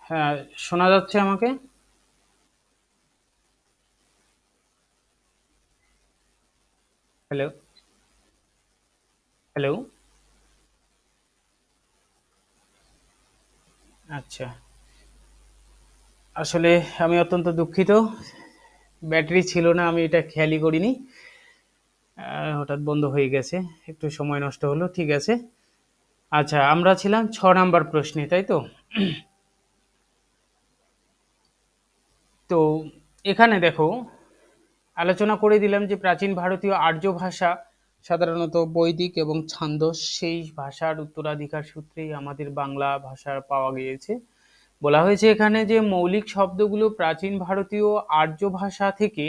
হ্যাঁ, শোনা যাচ্ছে আমাকে? Hello, hello. আচ্ছা, আসলে আমি অত্যন্ত দুঃখিত। ব্যাটারি ছিল না, আমি এটা খেয়ালই করিনি। হঠাৎ বন্ধ হয়ে গেছে। একটু সময় নষ্ট হলো। ঠিক আছে। আচ্ছা, আমরা ছিলাম 6 নাম্বার প্রশ্নে, তাই তো? তো এখানে দেখো, আলোচনা করে দিলাম যে প্রাচীন ভারতীয় আর্য ভাষা সাধারণত বৈদিক এবং ছান্দস সেই ভাষার উত্তরাধিকার সূত্রেই আমাদের বাংলা ভাষার পাওয়া গিয়েছে। বলা হয়েছে এখানে যে মৌলিক শব্দগুলো প্রাচীন ভারতীয় আর্য ভাষা থেকে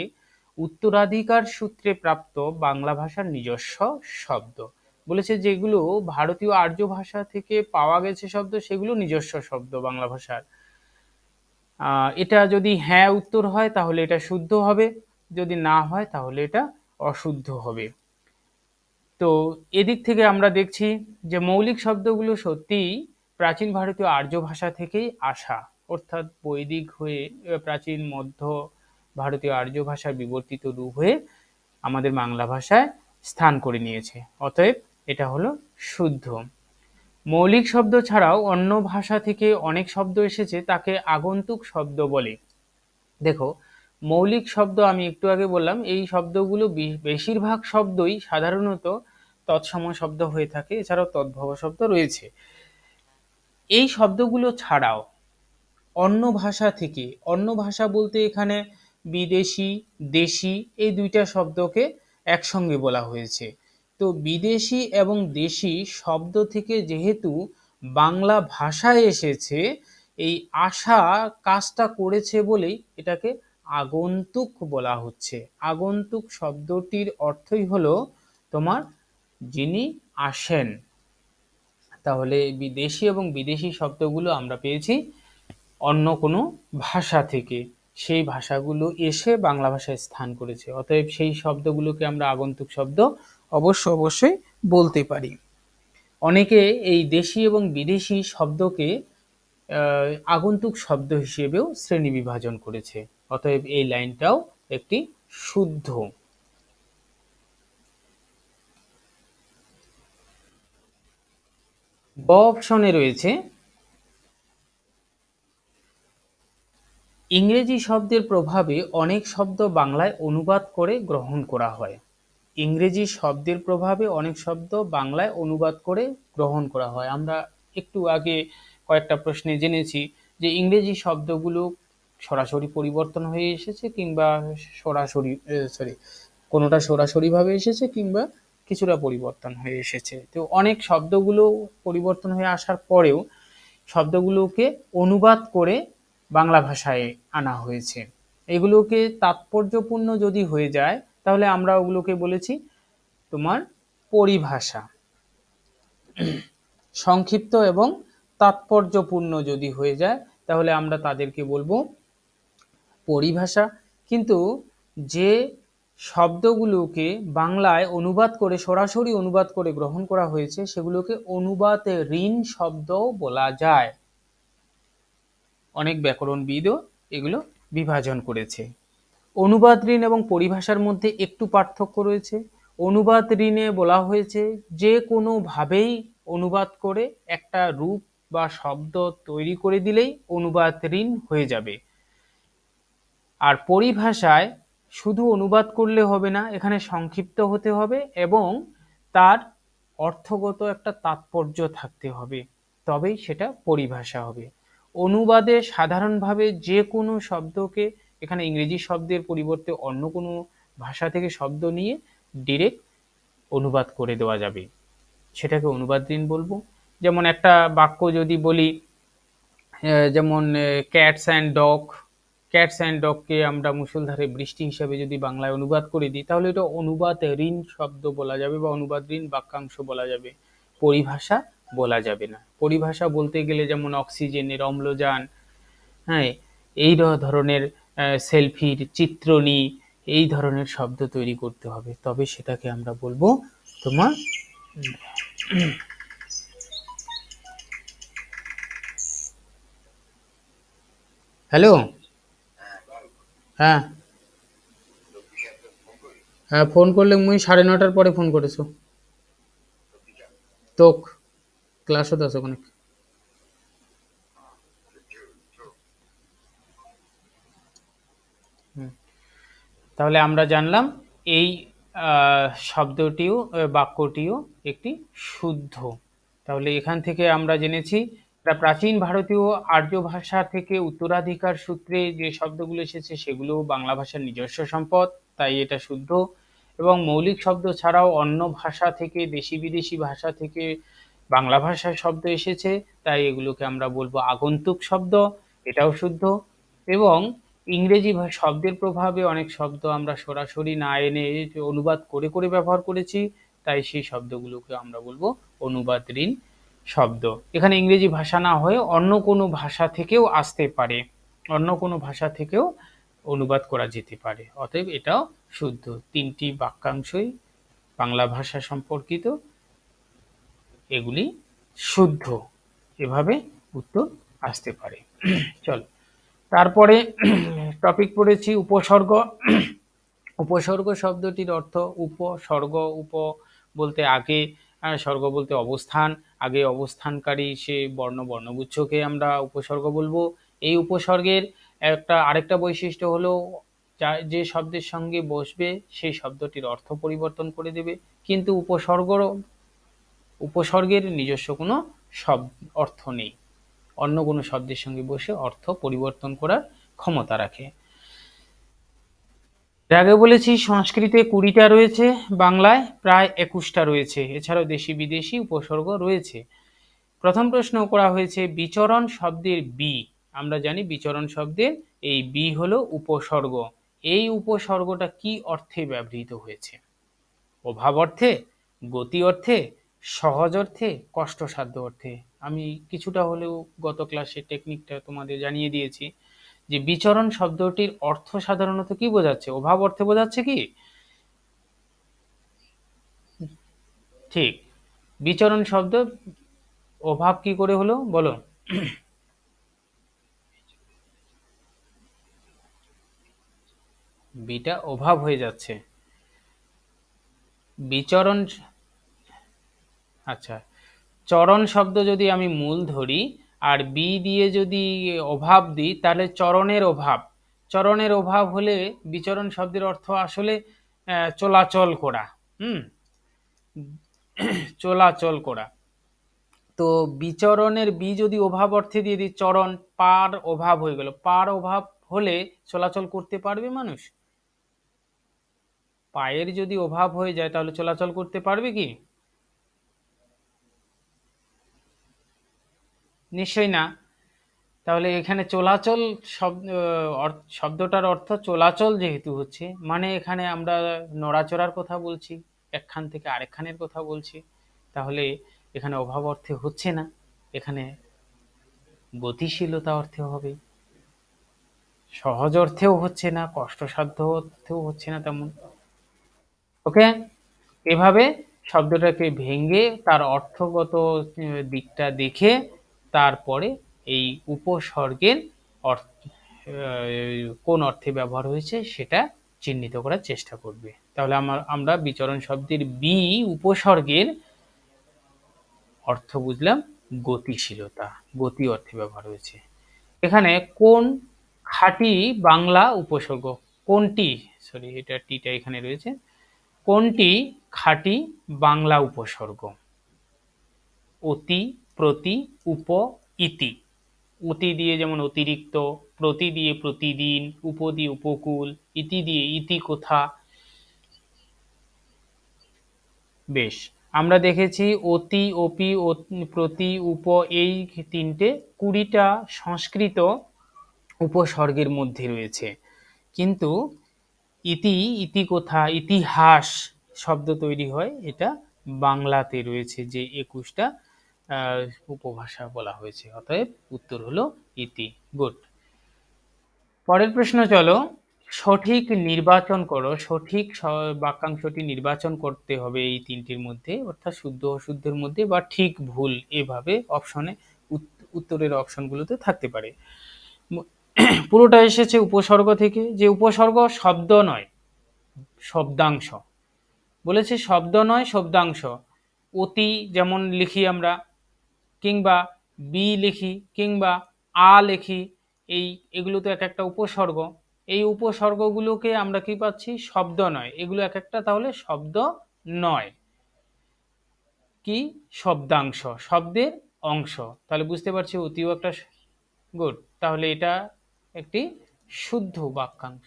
উত্তরাধিকার সূত্রে প্রাপ্ত বাংলা ভাষার নিজস্ব শব্দ। বলেছে যেগুলো ভারতীয় আর্য ভাষা থেকে পাওয়া গেছে শব্দ, সেগুলো নিজস্ব শব্দ বাংলা ভাষার। এটা যদি হ্যাঁ উত্তর হয় তাহলে এটা শুদ্ধ হবে, যদি না হয় তাহলে এটা অশুদ্ধ হবে। তো এদিক থেকে আমরা দেখছি যে মৌলিক শব্দগুলো সত্যিই প্রাচীন ভারতীয় আর্য ভাষা থেকেই আসা, অর্থাৎ বৈদিক হয়ে প্রাচীন মধ্য ভারতীয় আর্য ভাষার বিবর্তিত রূপ হয়ে আমাদের বাংলা ভাষায় স্থান করে নিয়েছে। অতএব এটা হলো শুদ্ধ। মৌলিক শব্দ ছাড়াও অন্য ভাষা থেকে অনেক শব্দ এসেছে, তাকে আগন্তুক শব্দ বলে। দেখো, মৌলিক শব্দ আমি একটু আগে বললাম, এই শব্দগুলো বেশিরভাগ শব্দই সাধারণত তৎসম শব্দ হয়ে থাকে, এছাড়াও তদ্ভব শব্দ রয়েছে। এই শব্দগুলো ছাড়াও অন্য ভাষা থেকে, অন্য ভাষা বলতে এখানে বিদেশি, দেশি এই দুইটা শব্দকে একসঙ্গে বলা হয়েছে। তো বিদেশি এবং দেশি শব্দ থেকে যেহেতু বাংলা ভাষায় এসেছে, এই আশা কাজটা করেছে বলেই এটাকে আগন্তুক বলা হচ্ছে। আগন্তুক শব্দটির অর্থই হলো তোমার যিনি আসেন। তাহলে বিদেশি এবং বিদেশি শব্দগুলো আমরা পেয়েছি অন্য কোনো ভাষা থেকে, সেই ভাষাগুলো এসে বাংলা ভাষায় স্থান করেছে, অতএব সেই শব্দগুলোকে আমরা আগন্তুক শব্দ অবশ্যই বলতে পারি। অনেকে এই দেশি এবং বিদেশি শব্দকে আগন্তুক শব্দ হিসেবেও শ্রেণী বিভাজন করেছে। অতএব এই লাইনটাও একটি শুদ্ধ। ব অপশনে রয়েছে ইংরেজি শব্দের প্রভাবে অনেক শব্দ বাংলায় অনুবাদ করে গ্রহণ করা হয়। ইংরেজি শব্দের প্রভাবে অনেক শব্দ বাংলায় অনুবাদ করে গ্রহণ করা হয়। আমরা একটু আগে কয়েকটা প্রশ্নে জেনেছি যে ইংরেজি শব্দগুলো সরাসরি পরিবর্তন হয়ে এসেছে, কিংবা সরাসরি কোনোটা সরাসরিভাবে এসেছে, কিংবা কিছুটা পরিবর্তন হয়ে এসেছে। তো অনেক শব্দগুলো পরিবর্তন হয়ে আসার পরেও শব্দগুলোকে অনুবাদ করে বাংলা ভাষায় আনা হয়েছে। এগুলোকে তাৎপর্যপূর্ণ যদি হয়ে যায় তাহলে আমরা ওগুলোকে বলেছি তোমার পরিভাষা। সংক্ষিপ্ত এবং তাৎপর্যপূর্ণ যদি হয়ে যায় তাহলে আমরা তাদেরকে বলবো পরিভাষা। কিন্তু যে শব্দগুলোকে বাংলায় অনুবাদ করে, সরাসরি অনুবাদ করে গ্রহণ করা হয়েছে, সেগুলোকে অনুবাদ ঋণ শব্দও বলা যায়। অনেক ব্যাকরণবিদও এগুলো বিভাজন করেছে। অনুবাদ ঋণ এবং পরিভাষার মধ্যে একটু পার্থক্য রয়েছে। অনুবাদ ঋণে বলা হয়েছে যে কোনোভাবেই অনুবাদ করে একটা রূপ বা শব্দ তৈরি করে দিলেই অনুবাদ ঋণ হয়ে যাবে। আর পরিভাষায় শুধু অনুবাদ করলে হবে না, এখানে সংক্ষিপ্ত হতে হবে এবং তার অর্থগত একটা তাৎপর্য থাকতে হবে, তবেই সেটা পরিভাষা হবে। অনুবাদে সাধারণভাবে যে কোনো শব্দকে এখানে ইংরেজি শব্দের পরিবর্তে অন্য কোনো ভাষা থেকে শব্দ নিয়ে ডিরেক্ট অনুবাদ করে দেওয়া যাবে, সেটাকে অনুবাদ ঋণ বলবো। যেমন একটা বাক্য যদি বলি, যেমন cats and dog, cats and ডগকে আমরা মুষলধারে বৃষ্টি হিসাবে যদি বাংলায় অনুবাদ করে দিই তাহলে এটা অনুবাদ ঋণ শব্দ বলা যাবে বা অনুবাদ ঋণ বাক্যাংশ বলা যাবে, পরিভাষা বলা যাবে না। পরিভাষা বলতে গেলে যেমন অক্সিজেনের অম্লজান, হ্যাঁ, এই ধরনের সেলফির চিত্রণী, এই ধরনের শব্দ তৈরি করতে হবে, তবে সেটাকে আমরা বলবো তোমার হ্যালো। হ্যাঁ। হ্যাঁ, ফোন করলে মুই 9:30টার পরে ফোন করেছো তোক ক্লাসত আছো অনেক। তাহলে আমরা জানলাম এই শব্দটিও বাক্যটিও একটি শুদ্ধ। তাহলে এখান থেকে আমরা জেনেছি প্রাচীন ভারতীয় আর্য ভাষা থেকে উত্তরাধিকার সূত্রে যে শব্দগুলো এসেছে সেগুলো বাংলা ভাষার নিজস্ব সম্পদ, তাই এটা শুদ্ধ। এবং মৌলিক শব্দ ছাড়াও অন্য ভাষা থেকে, দেশি বিদেশি ভাষা থেকে বাংলা ভাষার শব্দ এসেছে, তাই এগুলোকে আমরা বলবো আগন্তুক শব্দ, এটাও শুদ্ধ। এবং ইংরেজি শব্দের প্রভাবে অনেক শব্দ আমরা সরাসরি না এনে অনুবাদ করে করে ব্যবহার করেছি, তাই সেই শব্দগুলোকে আমরা বলবো অনুবাদহীন শব্দ। এখানে ইংরেজি ভাষা না হয়ে অন্য কোনো ভাষা থেকেও আসতে পারে, অন্য কোনো ভাষা থেকেও অনুবাদ করা যেতে পারে, অতএব এটাও শুদ্ধ। তিনটি বাক্যাংশই বাংলা ভাষা সম্পর্কিত, এগুলি শুদ্ধ। এভাবে উত্তর আসতে পারে। চল, তারপরে টপিক পড়েছি উপসর্গ। উপসর্গ শব্দটির অর্থ উপসর্গ, উপ বলতে আগে, স্বর্গ বলতে অবস্থান, আগে অবস্থানকারী সে বর্ণগুচ্ছকে আমরা উপসর্গ বলবো। এই উপসর্গের আরেকটা বৈশিষ্ট্য হলো যে শব্দের সঙ্গে বসবে সেই শব্দটির অর্থ পরিবর্তন করে দেবে, কিন্তু উপসর্গের নিজস্ব কোনো অর্থ নেই, অন্য কোনো শব্দের সঙ্গে বসে অর্থ পরিবর্তন করার ক্ষমতা রাখে। এর আগে বলেছি সংস্কৃতে 20টা রয়েছে, বাংলায় প্রায় 21টা রয়েছে, এছাড়াও দেশি বিদেশি উপসর্গ রয়েছে। প্রথম প্রশ্ন করা হয়েছে বিচরণ শব্দের বি। আমরা জানি বিচরণ শব্দের এই বি হলো উপসর্গ। এই উপসর্গটা কি অর্থে ব্যবহৃত হয়েছে? অভাব অর্থে, গতি অর্থে, সহজ অর্থে, কষ্টসাধ্য অর্থে? আমি কিছুটা হলেও গত ক্লাসে টেকনিকটা তোমাদের জানিয়ে দিয়েছি যে বিচরণ শব্দটির অর্থ সাধারণত কি বোঝাচ্ছে? অভাব অর্থে বোঝাচ্ছে কি? ঠিক। বিচরণ শব্দ অভাব কি করে হলো বলো? বিটা অভাব হয়ে যাচ্ছে। বিচরণ, আচ্ছা, চরণ শব্দ যদি আমি মূল ধরি আর বি দিয়ে যদি অভাব দিই তাহলে চরণের অভাব। চরণের অভাব হলে বিচরণ শব্দের অর্থ আসলে চলাচল করা। চলাচল করা। তো বিচরণের বি যদি অভাব অর্থে দিয়ে দিই, চরণ, পার অভাব হয়ে গেল। পার অভাব হলে চলাচল করতে পারবে মানুষ? পায়ের যদি অভাব হয়ে যায় তাহলে চলাচল করতে পারবে কি? নিশ্চয়ই না। তাহলে এখানে চলাচল শব্দটার অর্থ চলাচল যেহেতু হচ্ছে, মানে এখানে আমরা নড়াচড়ার কথা বলছি, একখান থেকে আরেকখানের কথা বলছি, তাহলে এখানে অভাব অর্থে হচ্ছে না, এখানে গতিশীলতা অর্থে হবে। সহজ অর্থেও হচ্ছে না, কষ্টসাধ্য অর্থেও হচ্ছে না তেমন। ওকে, এভাবে শব্দটাকে ভেঙে তার অর্থগত দিকটা দেখে তারপরে এই উপসর্গের অর্থ কোন অর্থে ব্যবহার হয়েছে সেটা চিহ্নিত করার চেষ্টা করবে। তাহলে আমরা বিচরণ শব্দের বি উপসর্গের অর্থ বুঝলাম গতিশীলতা, গতি অর্থে ব্যবহার হয়েছে। এখানে কোন খাঁটি বাংলা উপসর্গ? কোনটি, সরি এটা টিটা এখানে রয়েছে, কোনটি খাঁটি বাংলা উপসর্গ? অতি, প্রতি, উপ, ইতি। অতি দিয়ে যেমন অতিরিক্ত, প্রতি দিয়ে প্রতিদিন, উপ দিয়ে উপকূল, ইতি দিয়ে ইতি কোথা। বেশ, আমরা দেখেছি অতি, অপি, প্রতি, উপ এই তিনটে 20টা সংস্কৃত উপসর্গের মধ্যে রয়েছে, কিন্তু ইতি, ইতি কোথা, ইতিহাস শব্দ তৈরি হয়, এটা বাংলাতে রয়েছে যে 21টা উপভাষা বলা হয়েছে, অতএব উত্তর হলো ইতি। গুড। পরের প্রশ্ন চলো, সঠিক নির্বাচন করো। সঠিক বাক্যাংশটি নির্বাচন করতে হবে এই তিনটির মধ্যে, অর্থাৎ শুদ্ধ অশুদ্ধের মধ্যে, বা ঠিক ভুল এভাবে অপশনে উত্তরের অপশনগুলোতে থাকতে পারে। পুরোটা এসেছে উপসর্গ থেকে, যে উপসর্গ শব্দ নয়, শব্দাংশ। বলেছে শব্দ নয়, শব্দাংশ। অতি যেমন লিখি আমরা, কিংবা বি লিখি, কিংবা আ লিখি, এগুলো তো এক একটা উপসর্গ। এই উপসর্গগুলোকে আমরা কি পাচ্ছি? শব্দ নয়, এগুলো এক একটা তাহলে শব্দ নয়, কি? শব্দাংশ, শব্দের অংশ। তাহলে বুঝতে পারছি অতিও একটা, গুড, তাহলে এটা একটি শুদ্ধ বাক্যাংশ।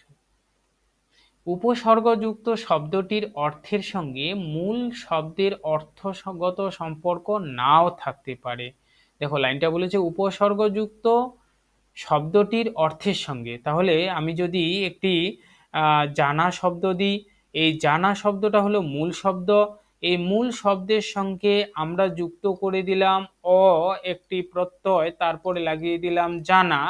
উপসর্গযুক্ত শব্দটির অর্থের সঙ্গে মূল শব্দের অর্থগত সম্পর্ক নাও থাকতে পারে। দেখো লাইনটা বলেছে উপসর্গযুক্ত শব্দটির অর্থের সঙ্গে, তাহলে আমি যদি একটি জানা শব্দ দিই, এই জানা শব্দটা হলো মূল শব্দ, এই মূল শব্দের সঙ্গে আমরা যুক্ত করে দিলাম একটি প্রত্যয়, তারপরে লাগিয়ে দিলাম জানা,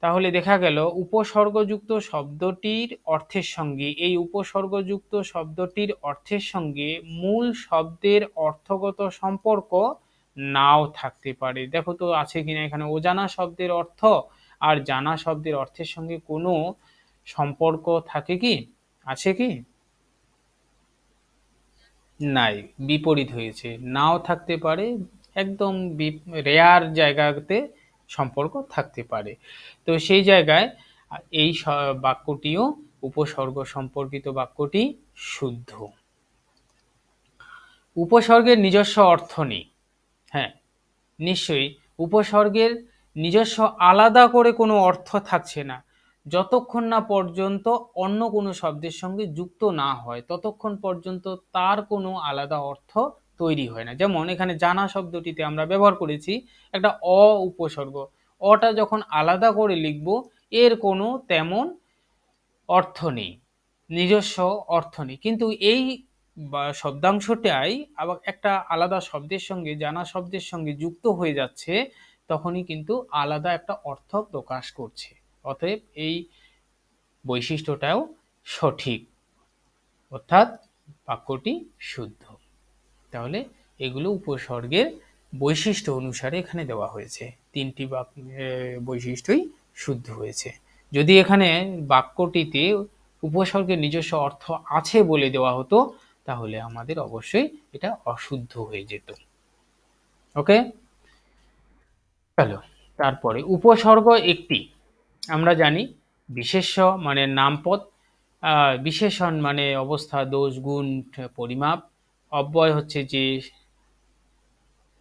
তাহলে দেখা গেল উপসর্গযুক্ত শব্দটির অর্থের সঙ্গে, এই উপসর্গযুক্ত শব্দটির অর্থের সঙ্গে মূল শব্দের অর্থগত সম্পর্ক নাও থাকতে পারে। দেখো তো আছে কিনা এখানে অজানা শব্দের অর্থ আর জানা শব্দের অর্থের সঙ্গে কোনো সম্পর্ক থাকে কি? আছে কি? নাই, বিপরীত হয়েছে, নাও থাকতে পারে, একদম রেয়ার জায়গাতে সম্পর্ক থাকতে পারে। তো সেই জায়গায় এই বাক্যটিও, উপসর্গ সম্পর্কিত বাক্যটি শুদ্ধ। উপসর্গের নিজস্ব অর্থ নেই। হ্যাঁ, নিশ্চয়ই উপসর্গের নিজস্ব আলাদা করে কোনো অর্থ থাকছে না, যতক্ষণ না পর্যন্ত অন্য কোনো শব্দের সঙ্গে যুক্ত না হয় ততক্ষণ পর্যন্ত তার কোনো আলাদা অর্থ তৈরি হয় না। যেমন এখানে জানা শব্দটিতে আমরা ব্যবহার করেছি একটা উপসর্গ, অটা যখন আলাদা করে লিখব এর কোনো তেমন অর্থ নেই, নিজস্ব অর্থ নেই, কিন্তু এই শব্দাংশটাই আবার একটা আলাদা শব্দের সঙ্গে, জানা শব্দের সঙ্গে যুক্ত হয়ে যাচ্ছে, তখনই কিন্তু আলাদা একটা অর্থ প্রকাশ করছে। অতএব এই বৈশিষ্ট্যটাও সঠিক, অর্থাৎ বাক্যটি শুদ্ধ। তাহলে এগুলো উপসর্গের বৈশিষ্ট্য অনুসারে এখানে দেওয়া হয়েছে, তিনটি বৈশিষ্ট্যই শুদ্ধ হয়েছে। যদি এখানে বাক্যটিতে উপসর্গের নিজস্ব অর্থ আছে বলে দেওয়া হতো তাহলে আমাদের অবশ্যই এটা অশুদ্ধ হয়ে যেত। ওকে, চলো তারপরে উপসর্গ একটি, আমরা জানি বিশেষ্য মানে নামপদ, বিশেষণ মানে অবস্থা, দোষ, গুণ, পরিমাপ, অব্যয় হচ্ছে যে,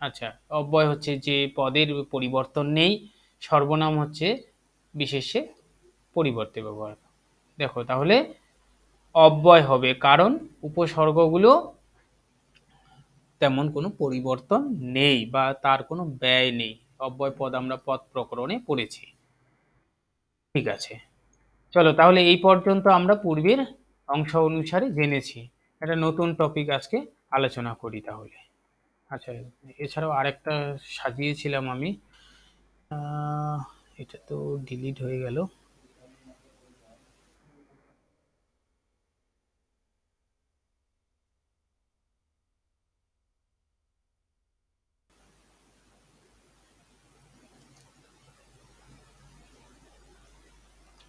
আচ্ছা, অব্যয় হচ্ছে যে পদের পরিবর্তন নেই, সর্বনাম হচ্ছে বিশেষে পরিবর্তে ব্যবহার। দেখো তাহলে অব্যয় হবে কারণ উপসর্গগুলো তেমন কোনো পরিবর্তন নেই বা তার কোনো ব্যয় নেই। অব্যয় পদ আমরা পদ প্রকরণে পড়েছি। ঠিক আছে, চলো তাহলে এই পর্যন্ত আমরা পূর্বের অংশ অনুসারে জেনেছি। একটা নতুন টপিক আজকে আলোচনা করি তাহলে। আচ্ছা, এছাড়াও আরেকটা সাজিয়েছিলাম আমি, এটা তো ডিলিট হয়ে গেল।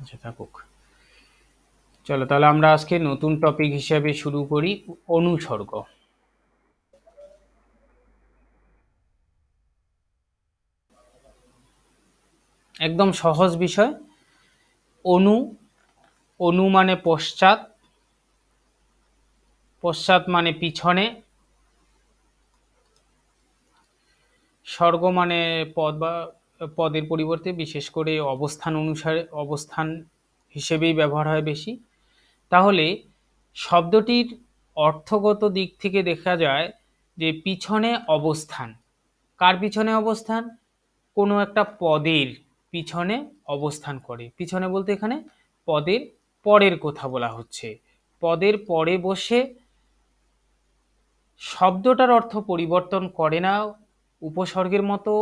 আচ্ছা থাকুক, চলো তাহলে আমরা আজকে নতুন টপিক হিসেবে শুরু করি অনুসর্গ। একদম সহজ বিষয়। অনু, অনু মানে পশ্চাৎ, পশ্চাৎ মানে পিছনে, স্বর্গ মানে পদ বা পদের পরিবর্তে বিশেষ করে অবস্থান অনুসারে, অবস্থান হিসেবেই ব্যবহার হয় বেশি। তাহলে শব্দটির অর্থগত দিক থেকে দেখা যায় যে পিছনে অবস্থান, কার পিছনে অবস্থান? কোনো একটা পদের পিছনে অবস্থান করে। পিছনে বলতে এখানে পদের পরের কথা বলা হচ্ছে। পদের পরে বসে শব্দটার অর্থ পরিবর্তন করে না, উপসর্গের মতো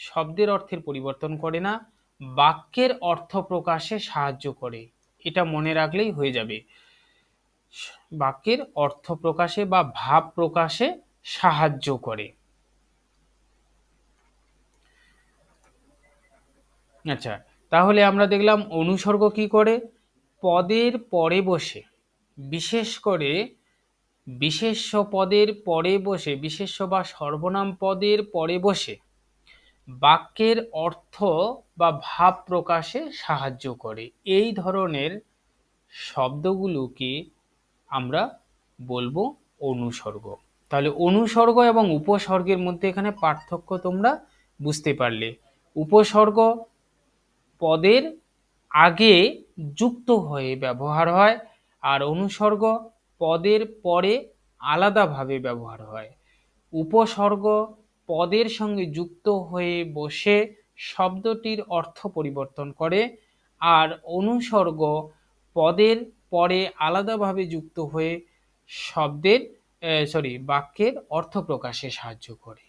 শব্দের অর্থের পরিবর্তন করে না, বাক্যের অর্থ প্রকাশে সাহায্য করে। এটা মনে রাখলেই হয়ে যাবে, বাক্যের অর্থ প্রকাশে বা ভাব প্রকাশে সাহায্য করে। আচ্ছা, তাহলে আমরা দেখলাম অনুসর্গ কি করে, পদের পরে বসে, বিশেষ করে বিশেষ্য পদের পরে বসে, বিশেষ্য বা সর্বনাম পদের পরে বসে বাক্যের অর্থ বা ভাব প্রকাশে সাহায্য করে। এই ধরনের শব্দগুলোকে আমরা বলবো অনুসর্গ। তাহলে অনুসর্গ এবং উপসর্গের মধ্যে এখানে পার্থক্য তোমরা বুঝতে পারলে। উপসর্গ পদের আগে যুক্ত হয়ে ব্যবহার হয়, আর অনুসর্গ পদের পরে আলাদাভাবে ব্যবহার হয়। উপসর্গ পদের সঙ্গে যুক্ত হয়ে বসে শব্দটির অর্থ পরিবর্তন করে, আর অনুসর্গ পদের পরে আলাদাভাবে যুক্ত হয়ে বাক্যের অর্থ প্রকাশে সাহায্য করে।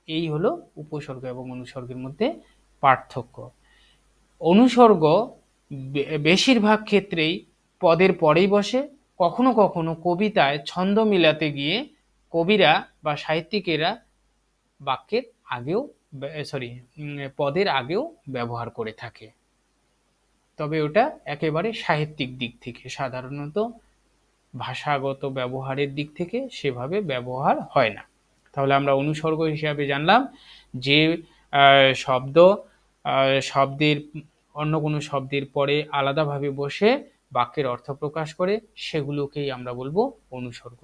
এই হলো উপসর্গ এবং অনুসর্গের মধ্যে পার্থক্য। অনুসর্গ বেশিরভাগ ক্ষেত্রেই পদের পরেই বসে, কখনো কখনো কবিতায় ছন্দ মিলাতে গিয়ে কবিরা বা সাহিত্যিকেরা বাক্যের আগেও পদের আগেও ব্যবহার করে থাকে, তবে ওটা একেবারে সাহিত্যিক দিক থেকে, সাধারণত ভাষাগত ব্যবহারের দিক থেকে সেভাবে ব্যবহার হয় না। তাহলে আমরা অনুসর্গ হিসাবে জানলাম যে শব্দের অন্য কোনো শব্দের পরে আলাদাভাবে বসে বাক্যের অর্থ প্রকাশ করে, সেগুলোকেই আমরা বলবো অনুসর্গ।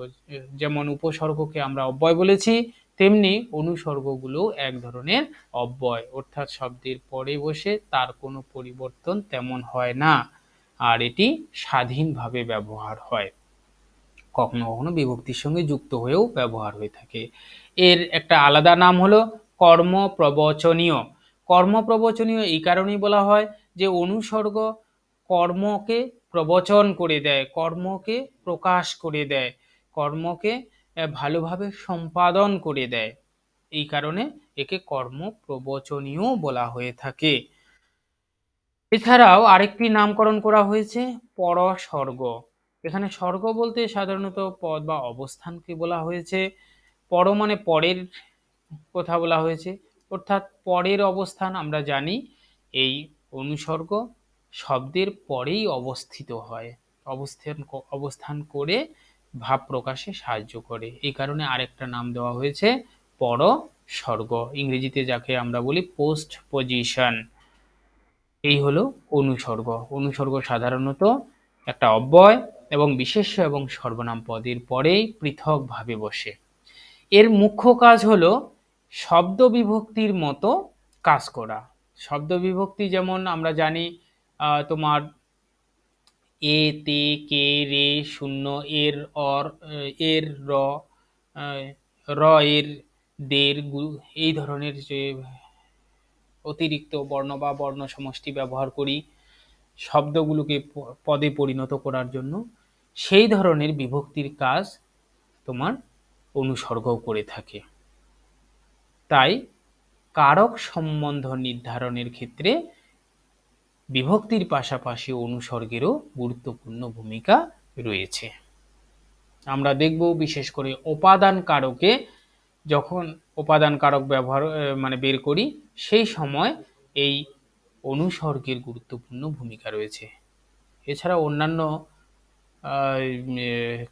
যেমন উপসর্গকে আমরা অব্যয় বলেছি, তেমনি অনুসর্গগুলো এক ধরনের অব্যয়, অর্থাৎ শব্দের পরে বসে তার কোনো পরিবর্তন তেমন হয় না, আর এটি স্বাধীনভাবে ব্যবহার হয়, কখনো কখনো বিভক্তির সঙ্গে যুক্ত হয়েও ব্যবহার হয়ে থাকে। এর একটা আলাদা নাম হলো কর্মপ্রবচনীয়। কর্মপ্রবচনীয় এই কারণেই বলা হয় যে অনুসর্গ কর্মকে প্রবচন করে দেয়, কর্মকে প্রকাশ করে দেয়, কর্মকে ভালোভাবে সম্পাদন করে দেয়, এই কারণে একে কর্মপ্রবচনীয় বলা হয়ে থাকে। এছাড়াও আরেকটি নামকরণ করা হয়েছে পরসর্গ। এখানে স্বর্গ বলতে সাধারণত পদ বা অবস্থানকে বলা হয়েছে। পর মানে পরের কথা বলা হয়েছে, অর্থাৎ পরের অবস্থান। আমরা জানি এই অনুসর্গ শব্দের পরেই অবস্থিত হয়, অবস্থান করে ভাব প্রকাশে সাহায্য করে, এই কারণে আরেকটা নাম দেওয়া হয়েছে পরসর্গ, ইংরেজিতে যাকে আমরা বলি পোস্ট পজিশন। এই হলো অনুসর্গ। অনুসর্গ সাধারণত একটা অব্যয় এবং বিশেষ্য এবং সর্বনাম পদের পরেই পৃথকভাবে বসে। এর মুখ্য কাজ হলো শব্দ বিভক্তির মতো কাজ করা। শব্দ বিভক্তি যেমন আমরা জানি তোমার এ, তে, কে, রে, শূন্য, এর, অর, এর, র, র, এর, দের, এই ধরনের যে অতিরিক্ত বর্ণ বা বর্ণ সমষ্টি ব্যবহার করি শব্দগুলোকে পদে পরিণত করার জন্য, সেই ধরনের বিভক্তির কাজ তোমার অনুসর্গও করে থাকে। তাই কারক সম্বন্ধ নির্ধারণের ক্ষেত্রে বিভক্তির পাশাপাশি অনুসর্গেরও গুরুত্বপূর্ণ ভূমিকা রয়েছে। আমরা দেখব বিশেষ করে উপাদান কারকে, যখন উপাদান কারক ব্যবহার বের করি সেই সময় এই অনুসর্গের গুরুত্বপূর্ণ ভূমিকা রয়েছে। এছাড়া অন্যান্য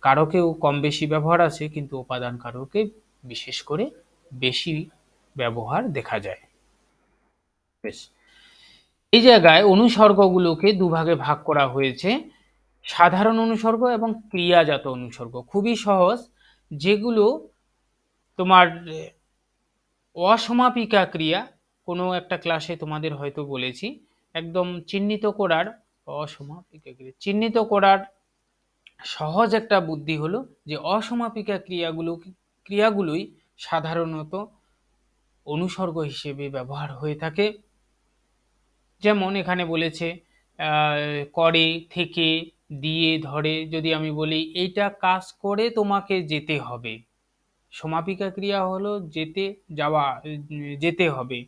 কারকেও কম বেশি ব্যবহার আছে, কিন্তু উপাদান কারকে বিশেষ করে বেশি ব্যবহার দেখা যায়। বেশ, এই জায়গায় অনুসর্গগুলোকে দুভাগে ভাগ করা হয়েছে, সাধারণ অনুসর্গ এবং ক্রিয়াজাত অনুসর্গ। খুবই সহজ, যেগুলো তোমার অসমাপিকা ক্রিয়া, কোনো একটা ক্লাসে তোমাদের হয়তো বলেছি, একদম চিহ্নিত করার অসমাপিকা ক্রিয়া চিহ্নিত করার সহজ একটা বুদ্ধি হলো যে অসমাপিকা ক্রিয়াগুলোই সাধারণত অনুসর্গ হিসেবে ব্যবহার হয়ে থাকে। যেমন এখানে বলেছে করে, থেকে, দিয়ে, ধরে, যদি আমি বলি এইটা কাজ করে তোমাকে যেতে হবে, সমাপিকা ক্রিয়া হলো যেতে হবে,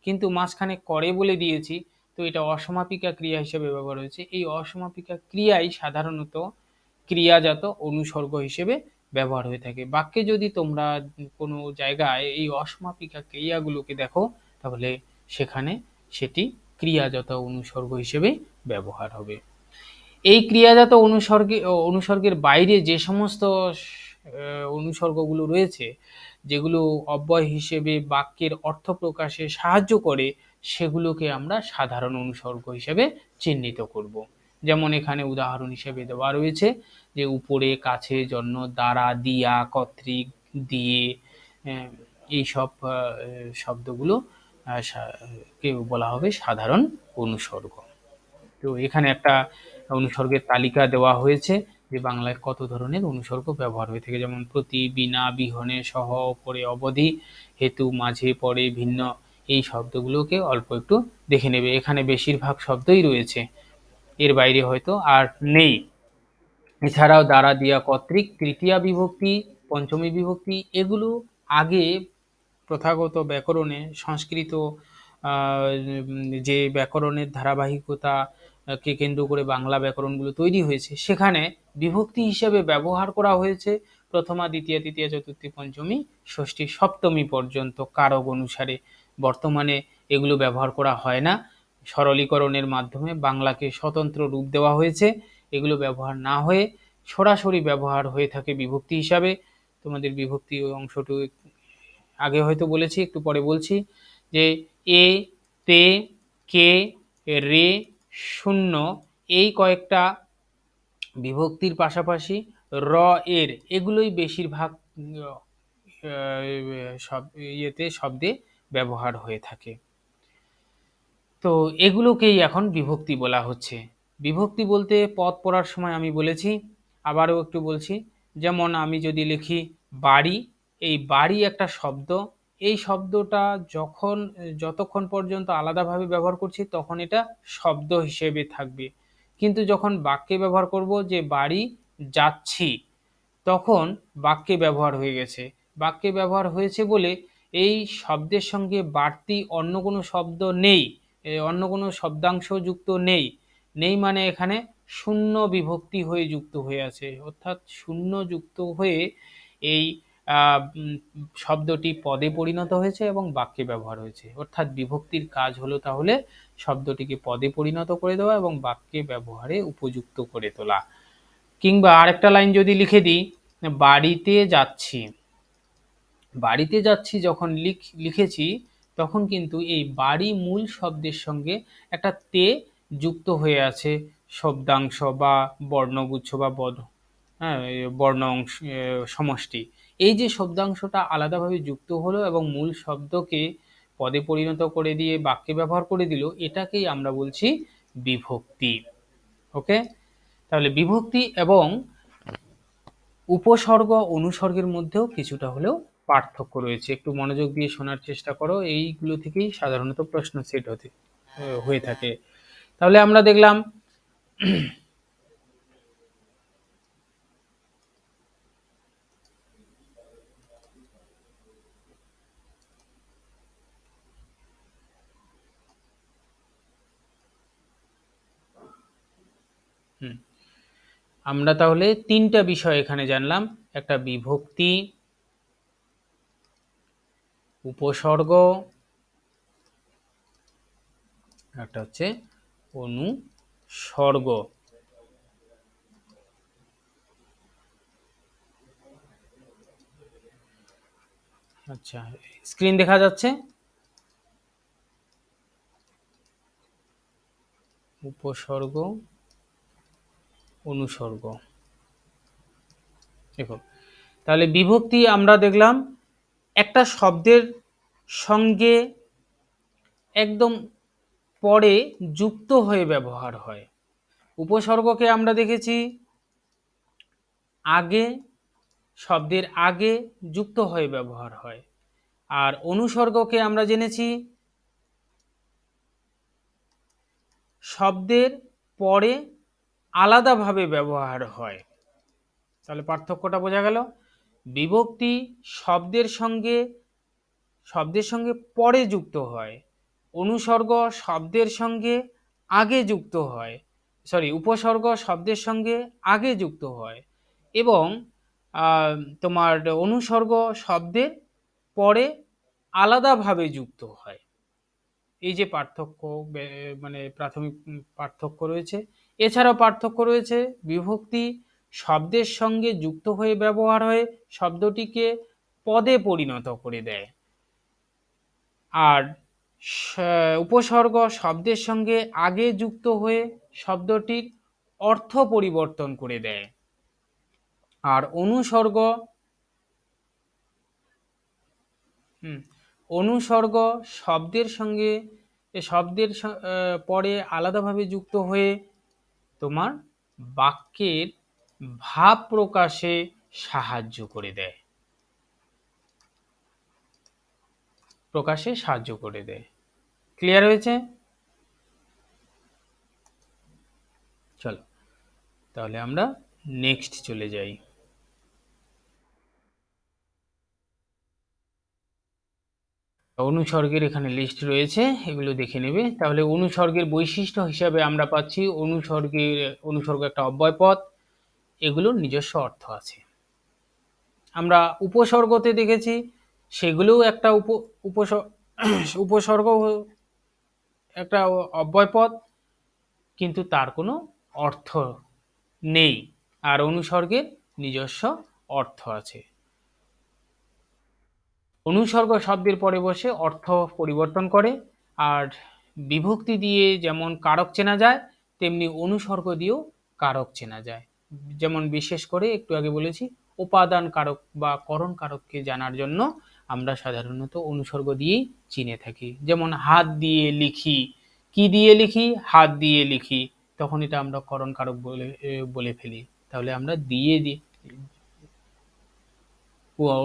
কিন্তু মাঝখানে করে বলে দিয়েছি, তো এটা অসমাপিকা ক্রিয়া হিসেবে ব্যবহার হয়েছে। এই অসমাপিকা ক্রিয়াই সাধারণত ক্রিয়াজাত অনুসর্গ হিসেবে ব্যবহার হয়ে থাকে। বাক্যে যদি তোমরা কোনো জায়গায় এই অসমাপিকা ক্রিয়াগুলোকে দেখো, তাহলে সেখানে সেটি ক্রিয়াজাত অনুসর্গ হিসেবে ব্যবহার হবে। এই ক্রিয়াজাত অনুসর্গের বাইরে যে সমস্ত অনুসর্গগুলো রয়েছে, যেগুলো অব্যয় হিসেবে বাক্যের অর্থ প্রকাশে সাহায্য করে, সেগুলোকে আমরা সাধারণ অনুসর্গ হিসেবে চিহ্নিত করব। যেমন এখানে উদাহরণ হিসেবে দেওয়া রয়েছে যে উপরে, কাছে, জন্য, দ্বারা, দিয়া, কর্তৃক, দিয়ে, এইসব শব্দগুলো কে বলা হবে সাধারণ অনুসর্গ। তো এখানে একটা অনুসর্গের তালিকা দেওয়া হয়েছে যে বাংলায় কত ধরনের অনুসর্গ ব্যবহার হয়ে থাকে, যেমন প্রতি, বিনা, বিহনে, সহ, পরে, অবধি, হেতু, মাঝে, পরে, ভিন্ন, এই শব্দগুলোকে অল্প একটু দেখে নেবে। এখানে বেশিরভাগ শব্দই রয়েছে, এর বাইরে হয়তো আর নেই। এছাড়াও দ্বারা, দিয়া, কর্তৃক, তৃতীয়া বিভক্তি, পঞ্চমী বিভক্তি, এগুলো আগে প্রথাগত ব্যাকরণে সংস্কৃত যে ব্যাকরণের ধারাবাহিকতাকে কেন্দ্র করে বাংলা ব্যাকরণগুলো তৈরি হয়েছে, সেখানে বিভক্তি হিসেবে ব্যবহার করা হয়েছে প্রথমা, দ্বিতীয়া, তৃতীয়া, চতুর্থী, পঞ্চমী, ষষ্ঠী, সপ্তমী পর্যন্ত কারক অনুসারে। বর্তমানে এগুলো ব্যবহার করা হয় না, সরলীকরণের মাধ্যমে বাংলাকে স্বতন্ত্র রূপ দেওয়া হয়েছে। এগুলো ব্যবহার না হয়ে সরাসরি ব্যবহার হয়ে থাকে বিভক্তি হিসাবে। তোমাদের বিভক্তি অংশটু আগে হয়তো বলেছি, একটু পরে বলছি, যে এ, তে, কে, রে, শূন্য, এই কয়েকটা বিভক্তির পাশাপাশি র, এর, এগুলোই বেশিরভাগ সব শব্দে ব্যবহার হয়ে থাকে। তো এগুলোকেই এখন বিভক্তি বলা হচ্ছে। বিভক্তি বলতে পদ পড়ার সময় আমি বলেছি, আবারও একটু বলছি, যেমন আমি যদি লিখি বাড়ি, এই বাড়ি একটা শব্দ, এই শব্দটা যতক্ষণ পর্যন্ত আলাদাভাবে ব্যবহার করছি তখন এটা শব্দ হিসেবে থাকবে, কিন্তু যখন বাক্যে ব্যবহার করব যে বাড়ি যাচ্ছি, তখন বাক্যে ব্যবহার হয়ে গেছে। বাক্যে ব্যবহার হয়েছে বলে এই শব্দের সঙ্গে বাড়তি অন্য কোনো শব্দ নেই, অন্য কোনো শব্দাংশ যুক্ত নেই। নেই মানে এখানে শূন্য বিভক্তি হয়ে যুক্ত হয়ে আছে, অর্থাৎ শূন্য যুক্ত হয়ে এই শব্দটি পদে পরিণত হয়েছে এবং বাক্যে ব্যবহার হয়েছে। অর্থাৎ বিভক্তির কাজ হলো তাহলে শব্দটিকে পদে পরিণত করে দেওয়া এবং বাক্যে ব্যবহারে উপযুক্ত করে তোলা। কিংবা আরেকটা লাইন যদি লিখে দিই, বাড়িতে যাচ্ছি, বাড়িতে যাচ্ছি যখন লিখেছি, তখন কিন্তু এই বাড়ি মূল শব্দের সঙ্গে একটা তে যুক্ত হয়ে আছে, শব্দাংশ বা বর্ণগুচ্ছ বা বর্ণ অংশ সমষ্টি। এই যে শব্দাংশটা আলাদাভাবে যুক্ত হলো এবং মূল শব্দকে পদে পরিণত করে দিয়ে বাক্যে ব্যবহার করে দিল, এটাকেই আমরা বলছি বিভক্তি। ওকে, তাহলে বিভক্তি এবং উপসর্গ অনুসর্গের মধ্যেও কিছুটা হলেও পার্থক্য রয়েছে। একটু মনোযোগ দিয়ে শোনার চেষ্টা করো, এইগুলো থেকেই সাধারণত প্রশ্ন সেট হয়ে থাকে। তাহলে আমরা দেখলাম আমরা তাহলে তিনটা বিষয় এখানে জানলাম, একটা বিভক্তি, উপসর্গ, একটা হচ্ছে অনুসর্গ। আচ্ছা, স্ক্রিন দেখা যাচ্ছে? উপসর্গ, অনুসর্গ, দেখো তাহলে বিভক্তি আমরা দেখলাম একটা শব্দের সঙ্গে একদম পরে যুক্ত হয়ে ব্যবহার হয়। উপসর্গকে আমরা দেখেছি আগে, শব্দের আগে যুক্ত হয়ে ব্যবহার হয়। আর অনুসর্গকে আমরা জেনেছি শব্দের পরে আলাদাভাবে ব্যবহার হয়। তাহলে পার্থক্যটা বোঝা গেল। বিভক্তি শব্দের সঙ্গে পরে যুক্ত হয়, অনুসর্গ শব্দের সঙ্গে আগে যুক্ত হয়, উপসর্গ শব্দের সঙ্গে আগে যুক্ত হয় এবং তোমার অনুসর্গ শব্দের পরে আলাদাভাবে যুক্ত হয়। এই যে পার্থক্য, মানে প্রাথমিক পার্থক্য রয়েছে। এছাড়াও পার্থক্য রয়েছে বিভক্তি শব্দের সঙ্গে যুক্ত হয়ে ব্যবহার হয়ে শব্দটিকে পদে পরিণত করে দেয়, আর উপসর্গ শব্দের সঙ্গে আগে যুক্ত হয়ে শব্দটির অর্থ পরিবর্তন করে দেয়। আর অনুসর্গ অনুসর্গ শব্দের সঙ্গে শব্দের পরে আলাদাভাবে যুক্ত হয়ে তোমার বাক্যের ভাব প্রকাশে সাহায্য করে দেয়, ক্লিয়ার হয়েছে? চলো তাহলে আমরা নেক্সট চলে যাই। অনুসর্গের এখানে লিস্ট রয়েছে, এগুলো দেখে নেবে। তাহলে অনুসর্গের বৈশিষ্ট্য হিসাবে আমরা পাচ্ছি অনুসর্গ একটা অব্যয় পদ, এগুলোর নিজস্ব অর্থ আছে। আমরা উপসর্গতে দেখেছি সেগুলোও একটা উপসর্গ একটা অব্যয় পদ, কিন্তু তার কোনো অর্থ নেই, আর অনুসর্গের নিজস্ব অর্থ আছে। অনুসর্গ শব্দের পরে বসে অর্থ পরিবর্তন করে, আর বিভক্তি দিয়ে যেমন কারক চেনা যায় তেমনি অনুসর্গ দিয়েও কারক চেনা যায়। যেমন বিশেষ করে একটু আগে বলেছি উপাদান কারক বা করণ কারককে জানার জন্য আমরা সাধারণত অনুসর্গ দিয়েই চিনে থাকি। যেমন হাত দিয়ে লিখি, কি দিয়ে লিখি? হাত দিয়ে লিখি, তখন এটা আমরা করণ কারক বলে ফেলি। তাহলে আমরা দিয়ে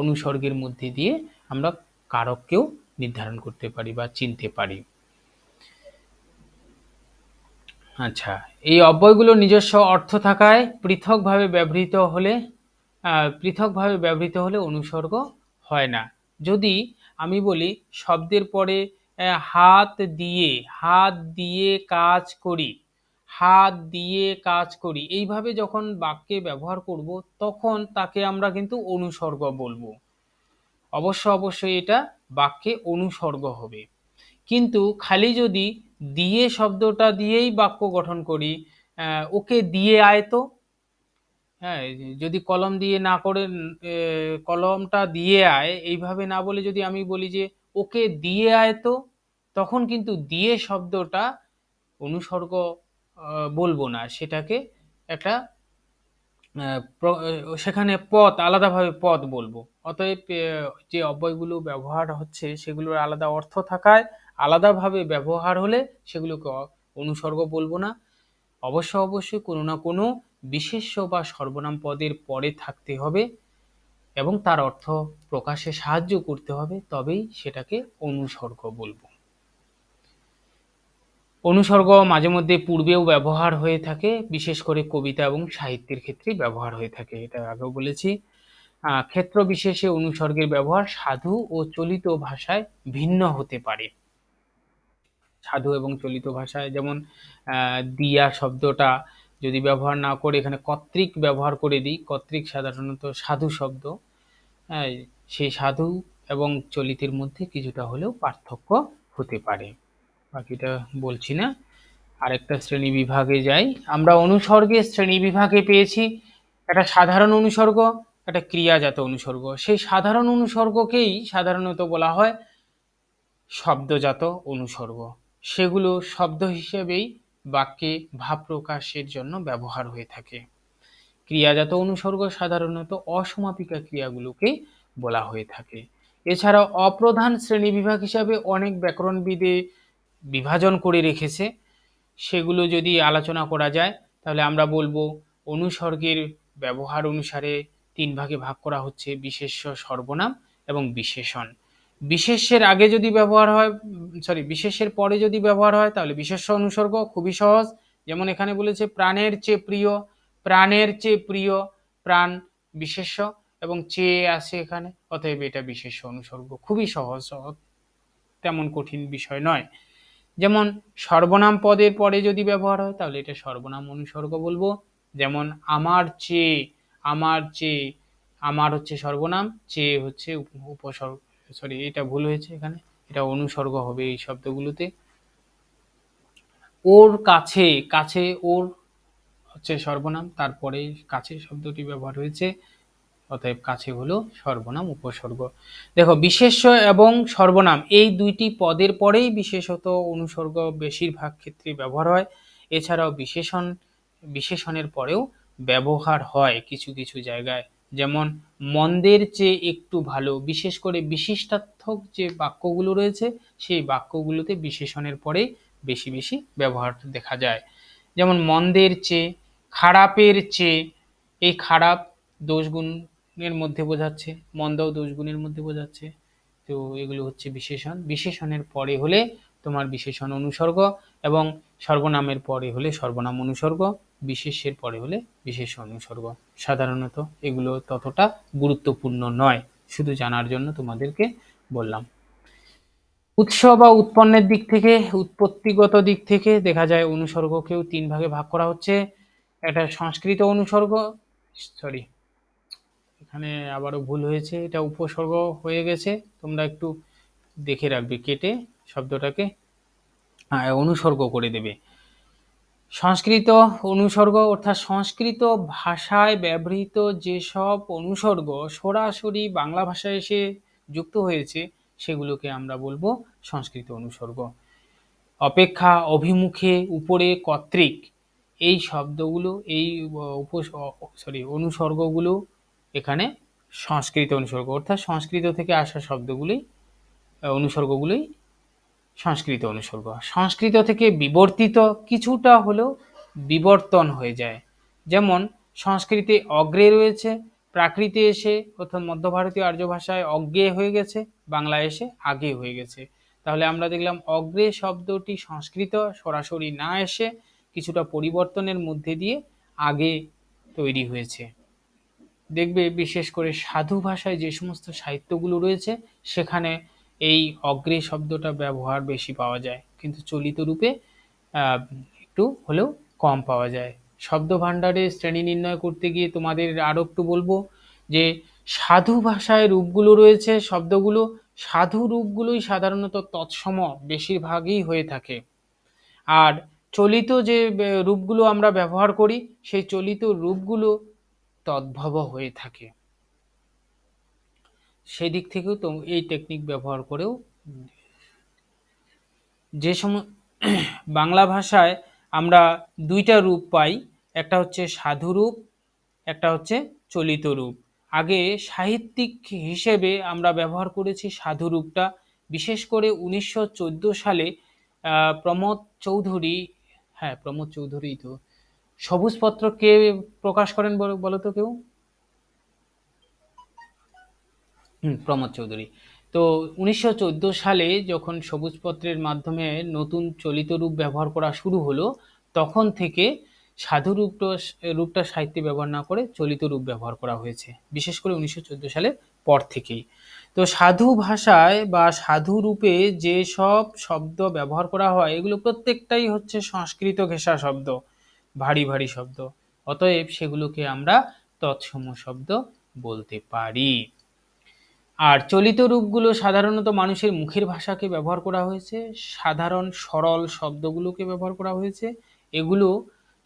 অনুসর্গের মধ্যে দিয়ে আমরা কারককেও নির্ধারণ করতে পারি বা চিনতে পারি। আচ্ছা, এই অব্যয়গুলোর নিজস্ব অর্থ থাকায় পৃথকভাবে ব্যবহৃত হলে অনুসর্গ হয় না। যদি আমি বলি শব্দের পরে হাত দিয়ে কাজ করি, এইভাবে যখন বাক্যে ব্যবহার করব তখন তাকে আমরা কিন্তু অনুসর্গ বলবো। অবশ্যই এটা বাক্যে অনুসর্গ হবে। কিন্তু খালি যদি দিয়ে শব্দটা দিয়েই বাক্য গঠন করি, ওকে দিয়ে আয় তো, হ্যাঁ, যদি কলম দিয়ে না করে কলমটা দিয়ে আয় এইভাবে না বলে যদি আমি বলি যে ওকে দিয়ে আয় তো, তখন কিন্তু দিয়ে শব্দটা অনুসর্গ বলবো না, সেটাকে একটা সেখানে আলাদাভাবে পদ বলবো। অতএব যে অব্যয়গুলো ব্যবহার হচ্ছে সেগুলোর আলাদা অর্থ থাকায় আলাদাভাবে ব্যবহার হলে সেগুলোকে অনুসর্গ বলবো না। অবশ্যই কোনো না কোনো বিশেষ্য বা সর্বনাম পদের পরে থাকতে হবে এবং তার অর্থ প্রকাশে সাহায্য করতে হবে, তবেই সেটাকে অনুসর্গ বলবো। অনুসর্গ মাঝে মধ্যে পূর্বেও ব্যবহার হয়ে থাকে, বিশেষ করে কবিতা এবং সাহিত্যের ক্ষেত্রে ব্যবহার হয়ে থাকে, এটা আগেও বলেছি। ক্ষেত্র বিশেষে অনুসর্গের ব্যবহার সাধু ও চলিত ভাষায় ভিন্ন হতে পারে। সাধু এবং চলিত ভাষায় যেমন দিয়া শব্দটা যদি ব্যবহার না করে এখানে কর্তৃক ব্যবহার করে দিই, কর্তৃক সাধারণত সাধু শব্দ, হ্যাঁ, সেই সাধু এবং চলিতের মধ্যে কিছুটা হলেও পার্থক্য হতে পারে। বাকিটা বলছি না, আরেকটা শ্রেণী বিভাগে যাই। আমরা অনুসর্গের শ্রেণী বিভাগে পেয়েছি একটা সাধারণ অনুসর্গ, একটা ক্রিয়াজাত অনুসর্গ। সেই সাধারণ অনুসর্গকেই সাধারণত বলা হয় শব্দজাত অনুসর্গ। সেগুলো শব্দ হিসেবেই বাক্যে ভাব প্রকাশের জন্য ব্যবহার হয়ে থাকে। ক্রিয়াজাত অনুসর্গ সাধারণত অসমাপিকা ক্রিয়াগুলোকে বলা হয়ে থাকে। এছাড়াও অপ্রধান শ্রেণীবিভাগ হিসাবে অনেক ব্যাকরণবিদে বিভাজন করে রেখেছে, সেগুলো যদি আলোচনা করা যায় তাহলে আমরা বলবো অনুসর্গের ব্যবহার অনুসারে 3 ভাগে ভাগ করা হচ্ছে: বিশেষ্য, সর্বনাম এবং বিশেষণ। বিশেষ্যের পরে যদি ব্যবহার হয় তাহলে বিশেষ্য অনুসর্গ খুবই সহজ। যেমন এখানে বলেছে প্রাণের চেয়ে প্রিয়, প্রাণ বিশেষ্য এবং চেয়ে আছে এখানে, অতএব এটা বিশেষ্য অনুসর্গ, খুবই সহজ, তেমন কঠিন বিষয় নয়। যেমন সর্বনাম পদের পরে যদি ব্যবহার হয় তাহলে এটা সর্বনাম অনুসর্গ বলবো। যেমন আমার চেয়ে, আমার হচ্ছে সর্বনাম, চেয়ে হচ্ছে উপসর্গ, এটা ভুল হয়েছে, এখানে এটা অনুসর্গ হবে এই শব্দগুলোতে। ওর কাছে, কাছে ওর হচ্ছে সর্বনাম, তারপরে কাছে শব্দটি ব্যবহার হয়েছে, অতএব কাছে হলো সর্বনাম উপসর্গ। দেখো, বিশেষ্য এবং সর্বনাম এই দুইটি পদের পরেই বিশেষত অনুসর্গ বেশিরভাগ ক্ষেত্রে ব্যবহার হয়। এছাড়াও বিশেষণের পরেও ব্যবহার হয় কিছু কিছু জায়গায়, যেমন মন্দের চেয়ে একটু ভালো, বিশেষ করে বিশিষ্টার্থক যে বাক্যগুলো রয়েছে সেই বাক্যগুলোতে বিশেষণের পরে বেশি বেশি ব্যবহার দেখা যায়। যেমন মন্দের চেয়ে, খারাপের চেয়ে, এই খারাপ দোষগুণের মধ্যে বোঝাচ্ছে, মন্দও দোষগুণের মধ্যে বোঝাচ্ছে। তো এগুলো হচ্ছে বিশেষণ। বিশেষণের পরে হলে তোমার বিশেষণ অনুসর্গ, এবং সর্বনামের পরে হলে সর্বনাম অনুসর্গ, বিশেষ্যের পরে হলে বিশেষ অনুসর্গ। সাধারণত এগুলো ততটা গুরুত্বপূর্ণ নয়, শুধু জানার জন্য তোমাদেরকে বললাম। উৎস বা উৎপন্নের দিক থেকে, উৎপত্তিগত দিক থেকে দেখা যায় অনুসর্গকেও তিন ভাগে ভাগ করা হচ্ছে। একটা সংস্কৃত অনুসর্গ, সরি এখানে আবারও ভুল হয়েছে, এটা উপসর্গ হয়ে গেছে, তোমরা একটু দেখে রাখবে, কেটে শব্দটাকে অনুসর্গ করে দেবে। সংস্কৃত অনুসর্গ অর্থাৎ সংস্কৃত ভাষায় ব্যবহৃত যেসব অনুসর্গ সরাসরি বাংলা ভাষায় এসে যুক্ত হয়েছে সেগুলোকে আমরা বলবো সংস্কৃত অনুসর্গ। অপেক্ষা, অভিমুখে, উপরে, কর্তৃক, এই শব্দগুলো, এই অনুসর্গগুলো এখানে সংস্কৃত অনুসর্গ, অর্থাৎ সংস্কৃত থেকে আসা শব্দগুলোই, অনুসর্গগুলোই সংস্কৃত অনুসর্গ। সংস্কৃত থেকে বিবর্তিত, কিছুটা হলেও বিবর্তন হয়ে যায়। যেমন সংস্কৃতে অগ্রে রয়েছে, প্রাকৃতে এসে অর্থাৎ মধ্য ভারতীয় আর্য ভাষায় অজ্ঞে হয়ে গেছে, বাংলায় এসে আগে হয়ে গেছে। তাহলে আমরা দেখলাম অগ্রে শব্দটি সংস্কৃত সরাসরি না এসে কিছুটা পরিবর্তনের মধ্যে দিয়ে আগে তৈরি হয়েছে। দেখবে বিশেষ করে সাধু ভাষায় যে সমস্ত সাহিত্যগুলো রয়েছে সেখানে এই অগ্রে শব্দটা ব্যবহার বেশি পাওয়া যায়, কিন্তু চলিত রূপে একটু হলেও কম পাওয়া যায়। শব্দ ভাণ্ডারে শ্রেণী নির্ণয় করতে গিয়ে তোমাদের আরও একটু বলবো যে সাধু ভাষায় রূপগুলো রয়েছে, শব্দগুলো, সাধু রূপগুলোই সাধারণত তৎসম বেশিরভাগই হয়ে থাকে। আর চলিত যে রূপগুলো আমরা ব্যবহার করি সেই চলিত রূপগুলো তদ্ভব হয়ে থাকে। সেদিক থেকেও তো এই টেকনিক ব্যবহার করেও যে বাংলা ভাষায় আমরা দুইটা রূপ পাই, একটা হচ্ছে সাধু রূপ, একটা হচ্ছে চলিত রূপ। আগে সাহিত্যিক হিসেবে আমরা ব্যবহার করেছি সাধু রূপটা, বিশেষ করে 1914 সালে প্রমোদ চৌধুরী, হ্যাঁ প্রমোদ চৌধুরী তো, সবুজপত্র কে প্রকাশ করেন বলো তো কেউ? প্রমোদ চৌধুরী। তো 1914 সালে যখন সবুজপত্রের মাধ্যমে নতুন চলিত রূপ ব্যবহার করা শুরু হলো, তখন থেকে সাধু রূপটা সাহিত্যে ব্যবহার না করে চলিত রূপ ব্যবহার করা হয়েছে, বিশেষ করে 1914 সালের পর থেকেই। তো সাধু ভাষায় বা সাধু রূপে যে সব শব্দ ব্যবহার করা হয় এগুলো প্রত্যেকটাই হচ্ছে সংস্কৃত ঘেঁষা শব্দ, ভারী ভারী শব্দ, অতএব সেগুলোকে আমরা তৎসম শব্দ বলতে পারি। আর চলিত রূপগুলো সাধারণত মানুষের মুখের ভাষাকে ব্যবহার করা হয়েছে, সাধারণ সরল শব্দগুলোকে ব্যবহার করা হয়েছে। এগুলো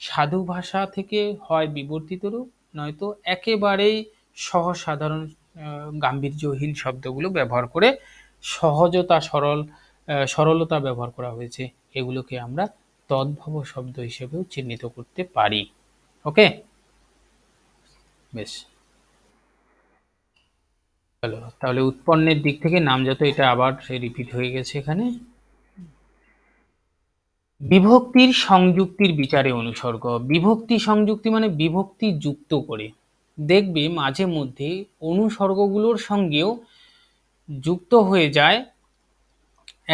সাধু ভাষা থেকে হয় বিবর্তিত রূপ, নয়তো একেবারেই সহজ সাধারণ গাম্ভীর্যহীন শব্দগুলো ব্যবহার করে সহজতা, সরলতা ব্যবহার করা হয়েছে। এগুলোকে আমরা তদ্ভব শব্দ হিসেবেও চিহ্নিত করতে পারি। ওকে, বেশ, চলো তাহলে উৎপন্নের দিক থেকে নামজাত, এটা আবার রিপিট হয়ে গেছে এখানে। বিভক্তির সংযুক্তির বিচারে অনুসর্গ। বিভক্তি সংযুক্তি মানে বিভক্তি যুক্ত করে, দেখবে মাঝে মধ্যে অনুসর্গগুলোর সঙ্গেও যুক্ত হয়ে যায়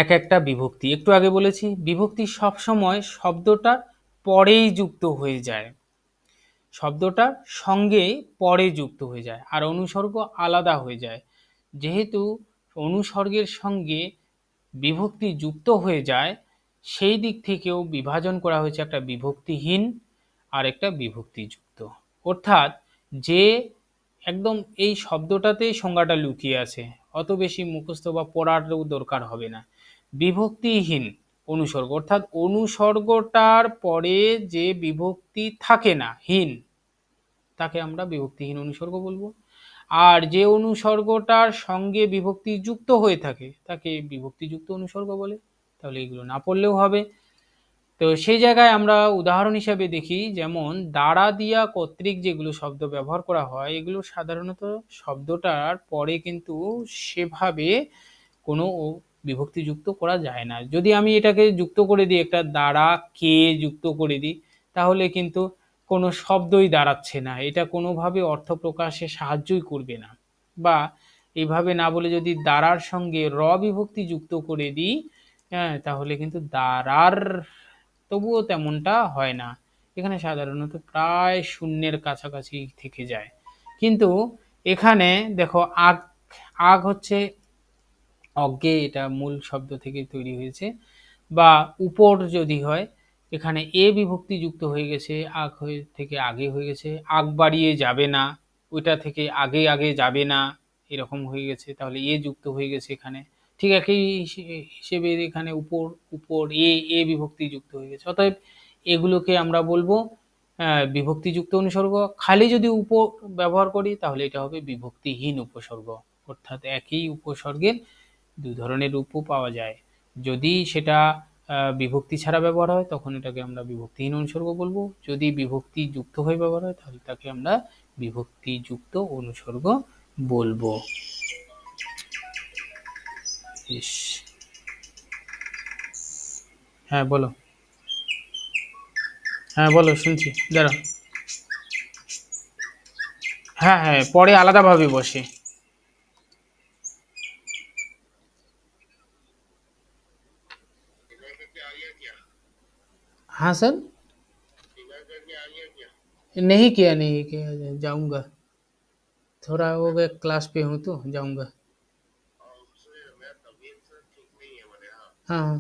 এক একটা বিভক্তি। একটু আগে বলেছি বিভক্তি সবসময় শব্দটার পরেই যুক্ত হয়ে যায়, শব্দটার সঙ্গে পরে যুক্ত হয়ে যায়, আর অনুসর্গ আলাদা হয়ে যায়। যেহেতু অনুসর্গের সঙ্গে বিভক্তি যুক্ত হয়ে যায়, সেই দিক থেকেও বিভাজন করা হয়েছে একটা বিভক্তিহীন আর একটা বিভক্তিযুক্ত। অর্থাৎ যে একদম এই শব্দটাতেই সংজ্ঞাটা লুকিয়ে আছে, অত বেশি মুখস্থ বা পড়ারও দরকার হবে না। বিভক্তিহীন অনুসর্গ, অর্থাৎ অনুসর্গটার পরে যে বিভক্তি থাকে না, হীন, তাকে আমরা বিভক্তিহীন অনুসর্গ বলবো। আর যে অনুসর্গটার সঙ্গে বিভক্তি যুক্ত হয়ে থাকে তাকে বিভক্তিযুক্ত অনুসর্গ বলে। তাহলে এগুলো না পড়লেও হবে। তো সেই জায়গায় আমরা উদাহরণ হিসাবে দেখি, যেমন দ্বারা দিয়া কর্তৃক যেগুলো শব্দ ব্যবহার করা হয়, এগুলো সাধারণত শব্দটার পরে কিন্তু সেভাবে কোনো বিভক্তি যুক্ত করা যায় না। যদি আমি এটাকে যুক্ত করে দিই, একটা দ্বারা কে যুক্ত করে দিই, তাহলে কিন্তু কোনো শব্দই দাঁড়াচ্ছে না, এটা কোনোভাবে অর্থ প্রকাশে সাহায্যই করবে না। বা এইভাবে না বলে যদি দ্বারার সঙ্গে র বিভক্তি যুক্ত করে দিই, হ্যাঁ, তাহলে কিন্তু দ্বারার, তবুও তেমনটা হয় না, এখানে সাধারণত প্রায় শূন্যের কাছাকাছি থেকে যায়। কিন্তু এখানে দেখো আগ, আগ হচ্ছে অজ্ঞে, এটা মূল শব্দ থেকে তৈরি হয়েছে। বা উপর যদি হয়, এখানে এ বিভক্তি যুক্ত হয়ে গেছে, আগ হয়ে থেকে আগে হয়ে গেছে, আগ বাড়িয়ে যাবে না, ওইটা থেকে আগে আগে যাবে না, এরকম হয়ে গেছে, তাহলে এ যুক্ত হয়ে গেছে এখানে। ঠিক একই হিসেবে এখানে উপর, উপর এ, এ বিভক্তি যুক্ত হয়ে গেছে। অতএব এগুলোকে আমরা বলবো বিভক্তিযুক্ত অনুসর্গ। খালি যদি উপ ব্যবহার করি তাহলে এটা হবে বিভক্তিহীন উপসর্গ। অর্থাৎ একই উপসর্গের দুই ধরনের রূপও পাওয়া যায়। যদি সেটা বিভক্তি ছাড়া ব্যবহার হয় তখন এটাকে আমরা বিভক্তিহীন অনুসর্গ বলবো, যদি বিভক্তি যুক্ত হয়ে ব্যবহার হয় তাহলে তাকে আমরা বিভক্তিযুক্ত অনুসর্গ বলবো। হ্যাঁ বলো, হ্যাঁ বলো, শুনছি, দাঁড়াও। হ্যাঁ হ্যাঁ, পরে আলাদাভাবে বসে। हाँ सर, नहीं किया, जाऊंगा, थोड़ा हो गया, क्लास पे हूँ तो जाऊंगा। हाँ हाँ,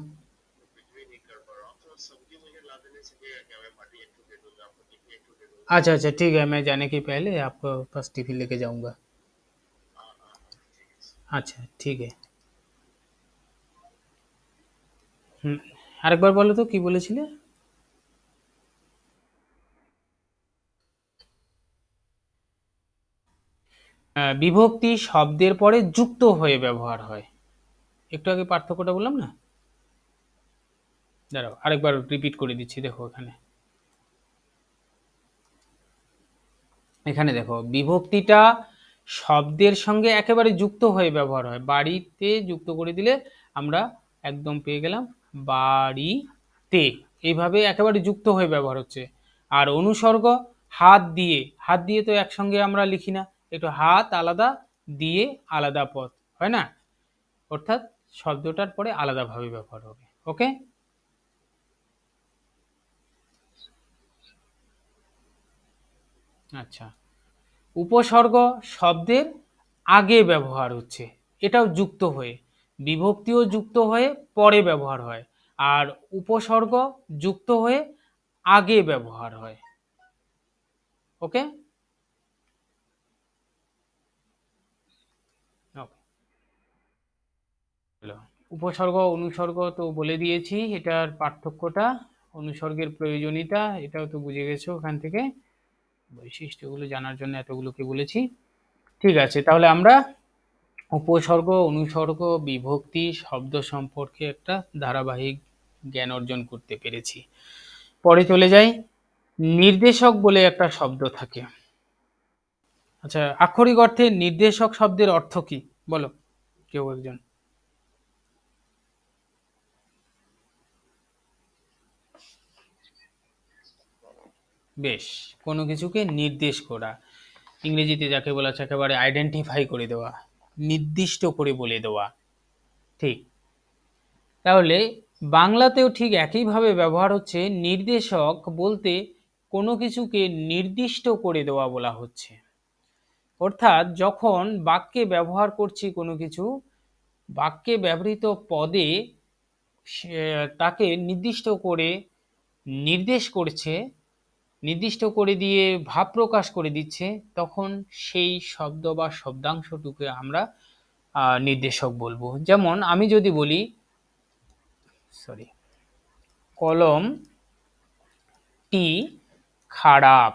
अच्छा अच्छा ठीक है, मैं जाने के पहले आपको पास टिफिन लेके जाऊंगा। अच्छा ठीक है। হুম, আরেকবার বলো তো কি বলেছিলে? বিভক্তি শব্দের পরে যুক্ত হয়ে ব্যবহার হয়। একটু আগে পার্থক্যটা বললাম না, দাঁড়াও আরেকবার রিপিট করে দিচ্ছি। দেখো এখানে, এখানে দেখো বিভক্তিটা শব্দের সঙ্গে একেবারে যুক্ত হয়ে ব্যবহার হয়। বাড়িতে যুক্ত করে দিলে আমরা একদম পেয়ে গেলাম বাড়িতে, এইভাবে একেবারে যুক্ত হয়ে ব্যবহার হচ্ছে। আর অনুসর্গ হাত দিয়ে, হাত দিয়ে তো একসঙ্গে আমরা লিখি না, একটু হাত আলাদা, দিয়ে আলাদা পদ হয় না, অর্থাৎ শব্দটার পরে আলাদাভাবে ব্যবহার হবে। ওকে, আচ্ছা। উপসর্গ শব্দের আগে ব্যবহার হচ্ছে, এটাও যুক্ত হয়ে, বিভক্তিও যুক্ত হয়ে পরে ব্যবহার হয়, আর উপসর্গ যুক্ত হয়ে আগে ব্যবহার হয়। ওকে, উপসর্গ অনুসর্গ তো বলে দিয়েছি, এটার পার্থক্যটা, অনুসর্গের প্রয়োজনীয়তা এটাও তো বুঝে গেছো ওখান থেকে, বৈশিষ্ট্যগুলো জানার জন্য এতগুলোকে বলেছি। ঠিক আছে, তাহলে আমরা উপসর্গ, অনুসর্গ, বিভক্তি, শব্দ সম্পর্কে একটা ধারাবাহিক জ্ঞান অর্জন করতে পেরেছি। পরে চলে যাই, নির্দেশক বলে একটা শব্দ থাকে। আচ্ছা, আক্ষরিক অর্থে নির্দেশক শব্দের অর্থ কি বলো কেউ একজন? বেশ, কোনো কিছুকে নির্দেশ করা, ইংরেজিতে যাকে বলা হচ্ছে একেবারে আইডেন্টিফাই করে দেওয়া, নির্দিষ্ট করে বলে দেওয়া। ঠিক, তাহলে বাংলাতেও ঠিক একইভাবে ব্যবহার হচ্ছে। নির্দেশক বলতে কোনো কিছুকে নির্দিষ্ট করে দেওয়া বলা হচ্ছে। অর্থাৎ যখন বাক্যে ব্যবহার করছি কোনো কিছু, বাক্যে ব্যবহৃত পদে তাকে নির্দিষ্ট করে নির্দেশ করছে, নির্দিষ্ট করে দিয়ে ভাব প্রকাশ করে দিচ্ছে, তখন সেই শব্দ বা শব্দাংশটুকে আমরা নির্দেশক বলবো। যেমন আমি যদি বলি, সরি, কলমটি খারাপ।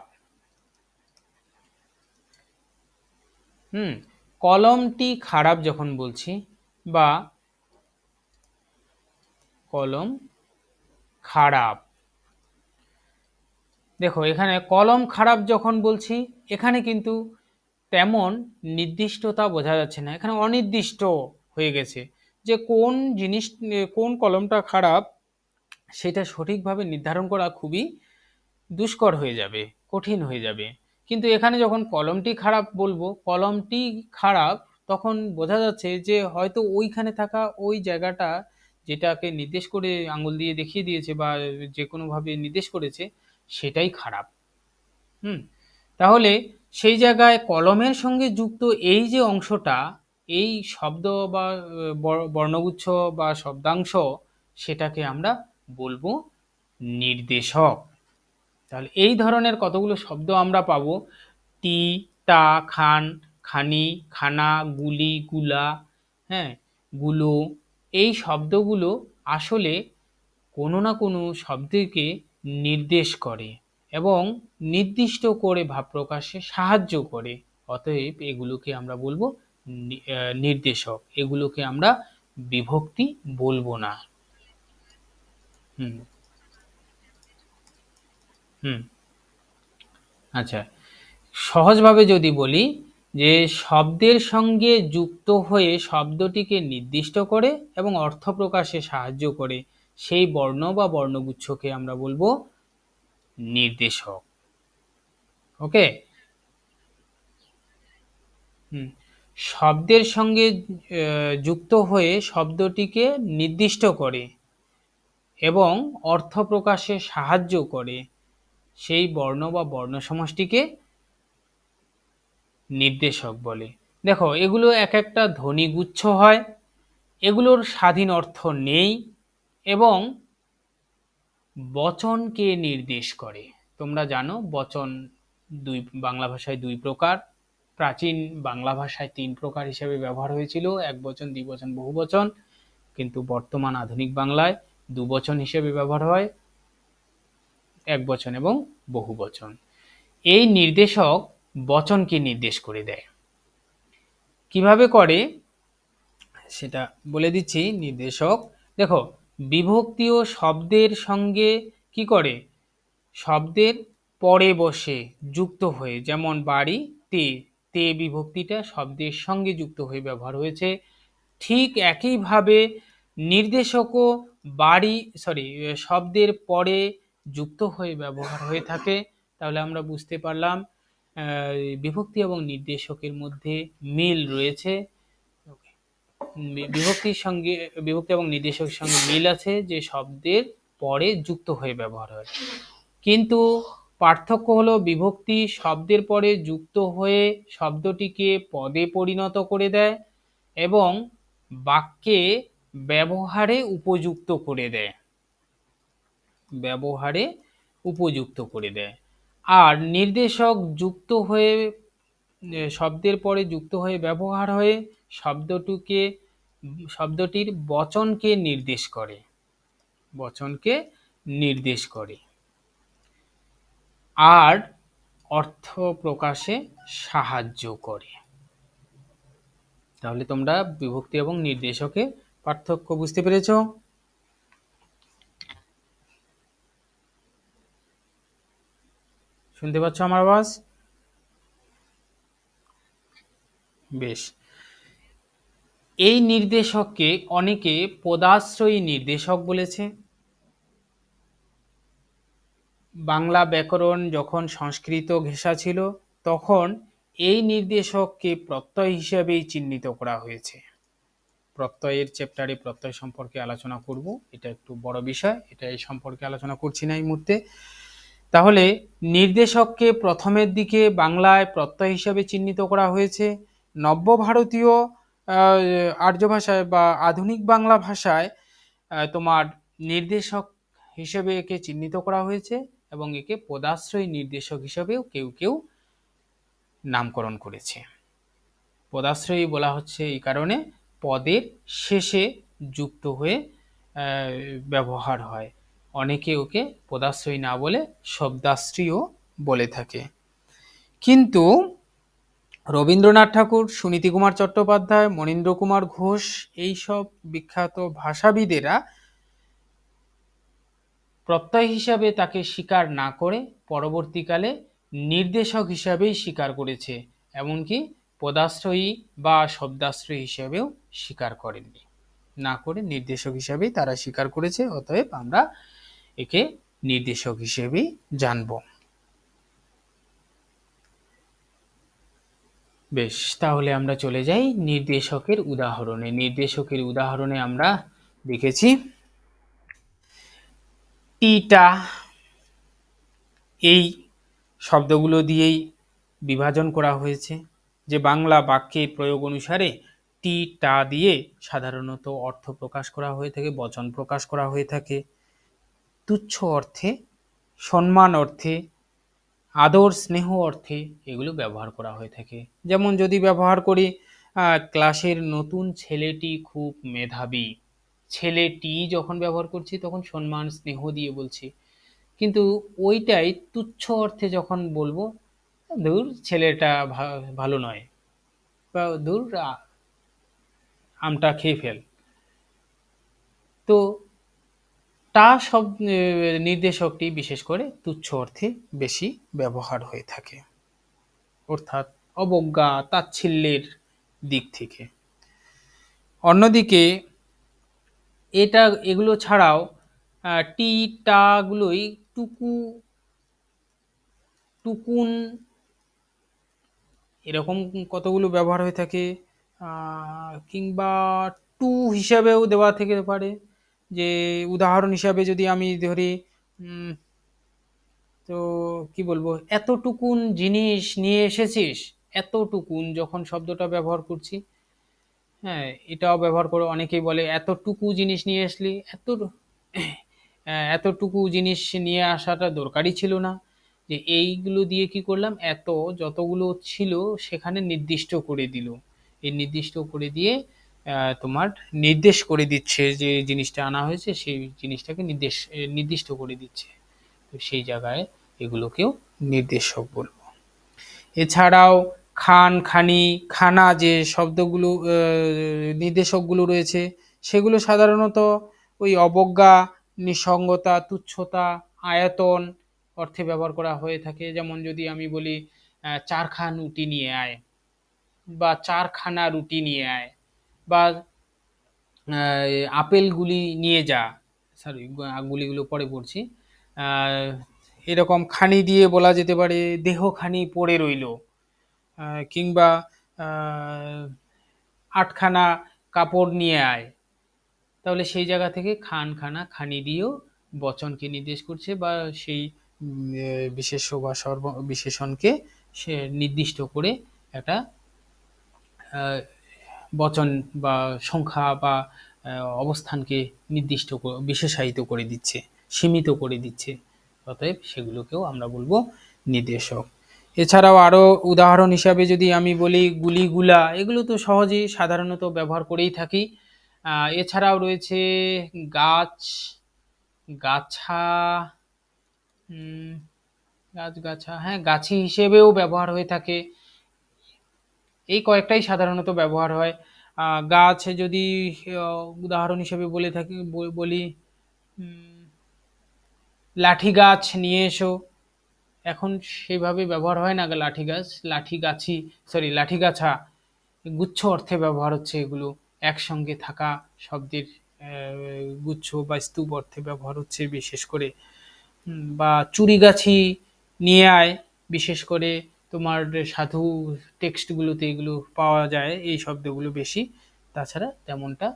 কলমটি খারাপ যখন বলছি, বা কলম খারাপ, দেখো এখানে কলম খারাপ যখন বলছি, এখানে কিন্তু তেমন নির্দিষ্টতা বোঝা যাচ্ছে না, এখানে অনির্দিষ্ট হয়ে গেছে, যে কোন জিনিস, কোন কলমটা খারাপ সেটা সঠিকভাবে নির্ধারণ করা খুবই দুষ্কর হয়ে যাবে, কঠিন হয়ে যাবে। কিন্তু এখানে যখন কলমটি খারাপ বলবো, কলমটি খারাপ, তখন বোঝা যাচ্ছে যে হয়তো ওইখানে থাকা ওই জায়গাটা, যেটাকে নির্দেশ করে আঙুল দিয়ে দেখিয়ে দিয়েছে বা যে কোনোভাবে নির্দেশ করেছে, সেটাই খারাপ। তাহলে সেই জায়গায় কলমের সঙ্গে যুক্ত এই যে অংশটা, এই শব্দ বা বর্ণগুচ্ছ বা শব্দাংশ, সেটাকে আমরা বলবো নির্দেশক। তাহলে এই ধরনের কতগুলো শব্দ আমরা পাবো, টি, টা, খান, খানি, খানা, গুলি, গুলা, হ্যাঁ, গুলো। এই শব্দগুলো আসলে কোনো না কোনো শব্দকে নির্দেশ করে এবং নির্দিষ্ট করে ভাব প্রকাশে সাহায্য করে। অতএব এগুলোকে আমরা বলবো নির্দেশক, এগুলোকে আমরা বিভক্তি বলবো না। হুম হুম আচ্ছা, সহজভাবে যদি বলি, যে শব্দের সঙ্গে যুক্ত হয়ে শব্দটিকে নির্দিষ্ট করে এবং অর্থ প্রকাশে সাহায্য করে, সেই বর্ণ বা বর্ণগুচ্ছকে আমরা বলবো নির্দেশক। ওকে। শব্দের সঙ্গে যুক্ত হয়ে শব্দটিকে নির্দিষ্ট করে এবং অর্থ প্রকাশে সাহায্য করে, সেই বর্ণ বা বর্ণ সমষ্টিকে নির্দেশক বলে। দেখো এগুলো এক একটা ধ্বনিগুচ্ছ হয়, এগুলোর স্বাধীন অর্থ নেই এবং বচনকে নির্দেশ করে। তোমরা জানো বচন বাংলা ভাষায় দুই প্রকার, প্রাচীন বাংলা ভাষায় তিন প্রকার হিসেবে ব্যবহার হয়েছিল, একবচন, দ্বিবচন, বহুবচন। কিন্তু বর্তমান আধুনিক বাংলায় দুবচন হিসেবে ব্যবহার হয়, একবচন এবং বহুবচন। এই নির্দেশক বচনকে নির্দেশ করে দেয়। কিভাবে করে সেটা বলে দিচ্ছি। নির্দেশক দেখো, বিভক্তি ও শব্দের সঙ্গে কি করে, শব্দের পরে বসে যুক্ত হয়ে, যেমন বাড়ি, তে, তে বিভক্তিটা শব্দের সঙ্গে যুক্ত হয়ে ব্যবহার হয়েছে। ঠিক একইভাবে নির্দেশকও শব্দের পরে যুক্ত হয়ে ব্যবহার হয়ে থাকে। তাহলে আমরা বুঝতে পারলাম বিভক্তি এবং নির্দেশকের মধ্যে মিল রয়েছে। বিভক্তি এবং নির্দেশকের সঙ্গে মিল আছে, যে শব্দের পরে যুক্ত হয়ে ব্যবহার হয়। কিন্তু পার্থক্য হলো, বিভক্তি শব্দের পরে যুক্ত হয়ে শব্দটিকে পদে পরিণত করে দেয় এবং বাক্যে ব্যবহারে উপযুক্ত করে দেয়, ব্যবহারে উপযুক্ত করে দেয়। আর নির্দেশক যুক্ত হয়ে, শব্দের পরে যুক্ত হয়ে ব্যবহার হয়ে শব্দটির বচনকে নির্দেশ করে, বচনকে নির্দেশ করে আর অর্থ প্রকাশে সাহায্য করে। তাহলে তোমরা বিভক্তি এবং নির্দেশকের পার্থক্য বুঝতে পেরেছো? শুনতে পাচ্ছ আমার আওয়াজ? বেশ। এই নির্দেশককে অনেকে পদাশ্রয়ী নির্দেশক বলেছে। বাংলা ব্যাকরণ যখন সংস্কৃত ঘেঁষা ছিল, তখন এই নির্দেশককে প্রত্যয় হিসেবেই চিহ্নিত করা হয়েছে। প্রত্যয়ের চ্যাপ্টারে প্রত্যয় সম্পর্কে আলোচনা করব, এটা একটু বড় বিষয়, এটা এই সম্পর্কে আলোচনা করছি না এই মুহূর্তে। তাহলে নির্দেশককে প্রথমের দিকে বাংলায় প্রত্যয় হিসেবে চিহ্নিত করা হয়েছে। নব্য ভারতীয় আর্য ভাষায় বা আধুনিক বাংলা ভাষায় তোমার নির্দেশক হিসেবে একে চিহ্নিত করা হয়েছে এবং একে পদাশ্রয়ী নির্দেশক হিসেবেও কেউ কেউ নামকরণ করেছে। পদাশ্রয়ী বলা হচ্ছে এই কারণে পদের শেষে যুক্ত হয়ে ব্যবহার হয়। অনেকে ওকে পদাশ্রয়ী না বলে শব্দাশ্রীও বলে থাকে। কিন্তু রবীন্দ্রনাথ ঠাকুর, সুনীতি কুমার চট্টোপাধ্যায়, মনীন্দ্র কুমার ঘোষ এইসব বিখ্যাত ভাষাবিদেরা প্রত্যয় হিসাবে তাকে স্বীকার না করে পরবর্তীকালে নির্দেশক হিসাবেই স্বীকার করেছে, এমনকি পদাশ্রয়ী বা শব্দাশ্রয়ী হিসাবেও স্বীকার করেননি, না করে নির্দেশক হিসাবেই তারা স্বীকার করেছে। অতএব আমরা একে নির্দেশক হিসেবেই জানব। বেশ, তাহলে আমরা চলে যাই নির্দেশকের উদাহরণে। নির্দেশকের উদাহরণে আমরা দেখেছি টিটা, এই শব্দগুলো দিয়েই বিভাজন করা হয়েছে, যে বাংলা বাক্যে প্রয়োগ অনুসারে টি টা দিয়ে সাধারণত অর্থ প্রকাশ করা হয়ে থাকে, বচন প্রকাশ করা হয়ে থাকে। তুচ্ছ অর্থে, সম্মান অর্থে, আদর স্নেহ অর্থে এগুলো ব্যবহার করা হয়ে থাকে। যেমন যদি ব্যবহার করি ক্লাসের নতুন ছেলেটি খুব মেধাবী, ছেলেটি যখন ব্যবহার করছি তখন সম্মান স্নেহ দিয়ে বলছি, কিন্তু ওইটাই তুচ্ছ অর্থে যখন বলবো, দূর ছেলেটা ভালো নয়, বা দূর আমটা খেয়ে ফেল, তো টা সব নির্দেশকটি বিশেষ করে তুচ্ছ অর্থে বেশি ব্যবহার হয়ে থাকে, অর্থাৎ অবজ্ঞা তাচ্ছিল্যের দিক থেকে। অন্যদিকে এগুলো ছাড়াও টি টা গুলোই টুকু, টুকুন এরকম কতগুলো ব্যবহার হয়ে থাকে, কিংবা টু হিসাবেও দেওয়া থেকে পারে। যে উদাহরণ হিসাবে যদি আমি ধরি, তো কি বলবো, এতটুকুন জিনিস নিয়ে এসেছিস, এতটুকুন যখন শব্দটা ব্যবহার করছি, হ্যাঁ এটাও ব্যবহার করে। অনেকেই বলে এতটুকু জিনিস নিয়ে আসলি, এতটুকু জিনিস নিয়ে আসাটা দরকারই ছিল না। যে এইগুলো দিয়ে কি করলাম, এত যতগুলো ছিল সেখানে নির্দিষ্ট করে দিল, এই নির্দিষ্ট করে দিয়ে তোমার নির্দেশ করে দিচ্ছে যে জিনিসটা আনা হয়েছে সেই জিনিসটাকে নির্দিষ্ট করে দিচ্ছে, তো সেই জায়গায় এগুলোকেও নির্দেশক বলবো। এছাড়াও খান, খানি, খানা যে শব্দগুলো নির্দেশকগুলো রয়েছে সেগুলো সাধারণত ওই অবজ্ঞা, নিঃসঙ্গতা, তুচ্ছতা, আয়তন অর্থে ব্যবহার করা হয়ে থাকে। যেমন যদি আমি বলি চারখান রুটি নিয়ে আয়, বা চারখানা রুটি নিয়ে আয়, বা আপেলগুলি নিয়ে যা, সরি গুলিগুলো পরে পড়ছি, এরকম খানি দিয়ে বলা যেতে পারে দেহখানি পড়ে রইল, কিংবা আটখানা কাপড় নিয়ে আয়, তাহলে সেই জায়গা থেকে খান, খানা, খানি দিয়েও বচনকে নির্দেশ করছে, বা সেই বিশেষ্য বা বিশেষণকে সে নির্দিষ্ট করে একটা বচন বা সংখ্যা বা অবস্থানকে নির্দিষ্ট বিশেষায়িত করে দিচ্ছে, সীমিত করে দিচ্ছে। অতএব সেগুলোকেও আমরা বলবো নির্দেশক। এছাড়াও আরো উদাহরণ হিসাবে যদি আমি বলি গুলিগুলা, এগুলো তো সহজেই সাধারণত ব্যবহার করেই থাকি। এছাড়াও রয়েছে গাছ, গাছা, গাছা, হ্যাঁ গাছি হিসেবেও ব্যবহার হয়ে থাকে। এই কয়েকটাই সাধারণত ব্যবহার হয়। গাছ যদি উদাহরণ হিসেবে বলে থাকি, বলি লাঠি গাছ নিয়ে এসো, এখন সেভাবে ব্যবহার হয় না লাঠি গাছ, লাঠি গাছি, সরি লাঠি গাছা গুচ্ছ অর্থে ব্যবহার হচ্ছে, এগুলো একসঙ্গে থাকা শব্দের গুচ্ছ বা স্তূপ অর্থে ব্যবহার হচ্ছে বিশেষ করে। বা চুরিগাছি নিয়ে আয়, বিশেষ করে তোমার সাধু টেক্সটগুলোতে এগুলো পাওয়া যায় এই শব্দগুলো বেশি, তাছাড়া তেমনটা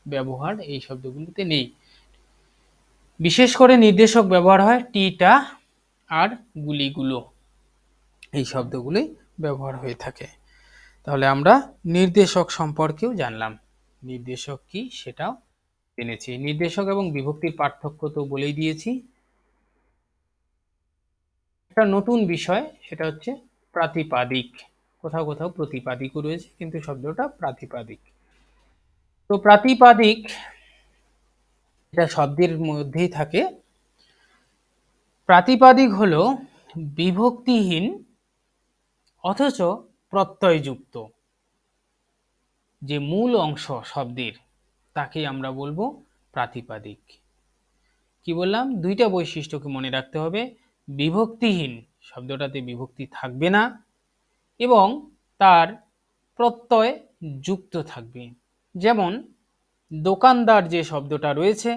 ব্যবহার এই শব্দগুলোতে নেই। বিশেষ করে নির্দেশক ব্যবহার হয় টিটা আর গুলিগুলো, এই শব্দগুলোই ব্যবহার হয়ে থাকে। তাহলে আমরা নির্দেশক সম্পর্কেও জানলাম, নির্দেশক কি সেটাও জেনেছি। নির্দেশক এবং বিভক্তির পার্থক্য তো বলেই দিয়েছি। একটা নতুন বিষয়, সেটা হচ্ছে প্রাতিপাদিক। কোথাও কোথাও প্রতিপাদিকও রয়েছে, কিন্তু শব্দটা প্রাতিপাদিক। তো প্রাতিপাদিক এটা শব্দের মধ্যেই থাকে, প্রাতিপাদিক হলো বিভক্তিহীন অথচ প্রত্যয়যুক্ত যে মূল অংশ শব্দের, তাকে আমরা বলবো প্রাতিপাদিক। কি বললাম? দুইটা বৈশিষ্ট্যকে মনে রাখতে হবে। বিভক্তিহীন, শব্দটাতে বিভক্তি থাকবে না, এবং তার প্রত্যয় যুক্ত থাকবে। যেমন দোকানদার যে শব্দটা রয়েছে,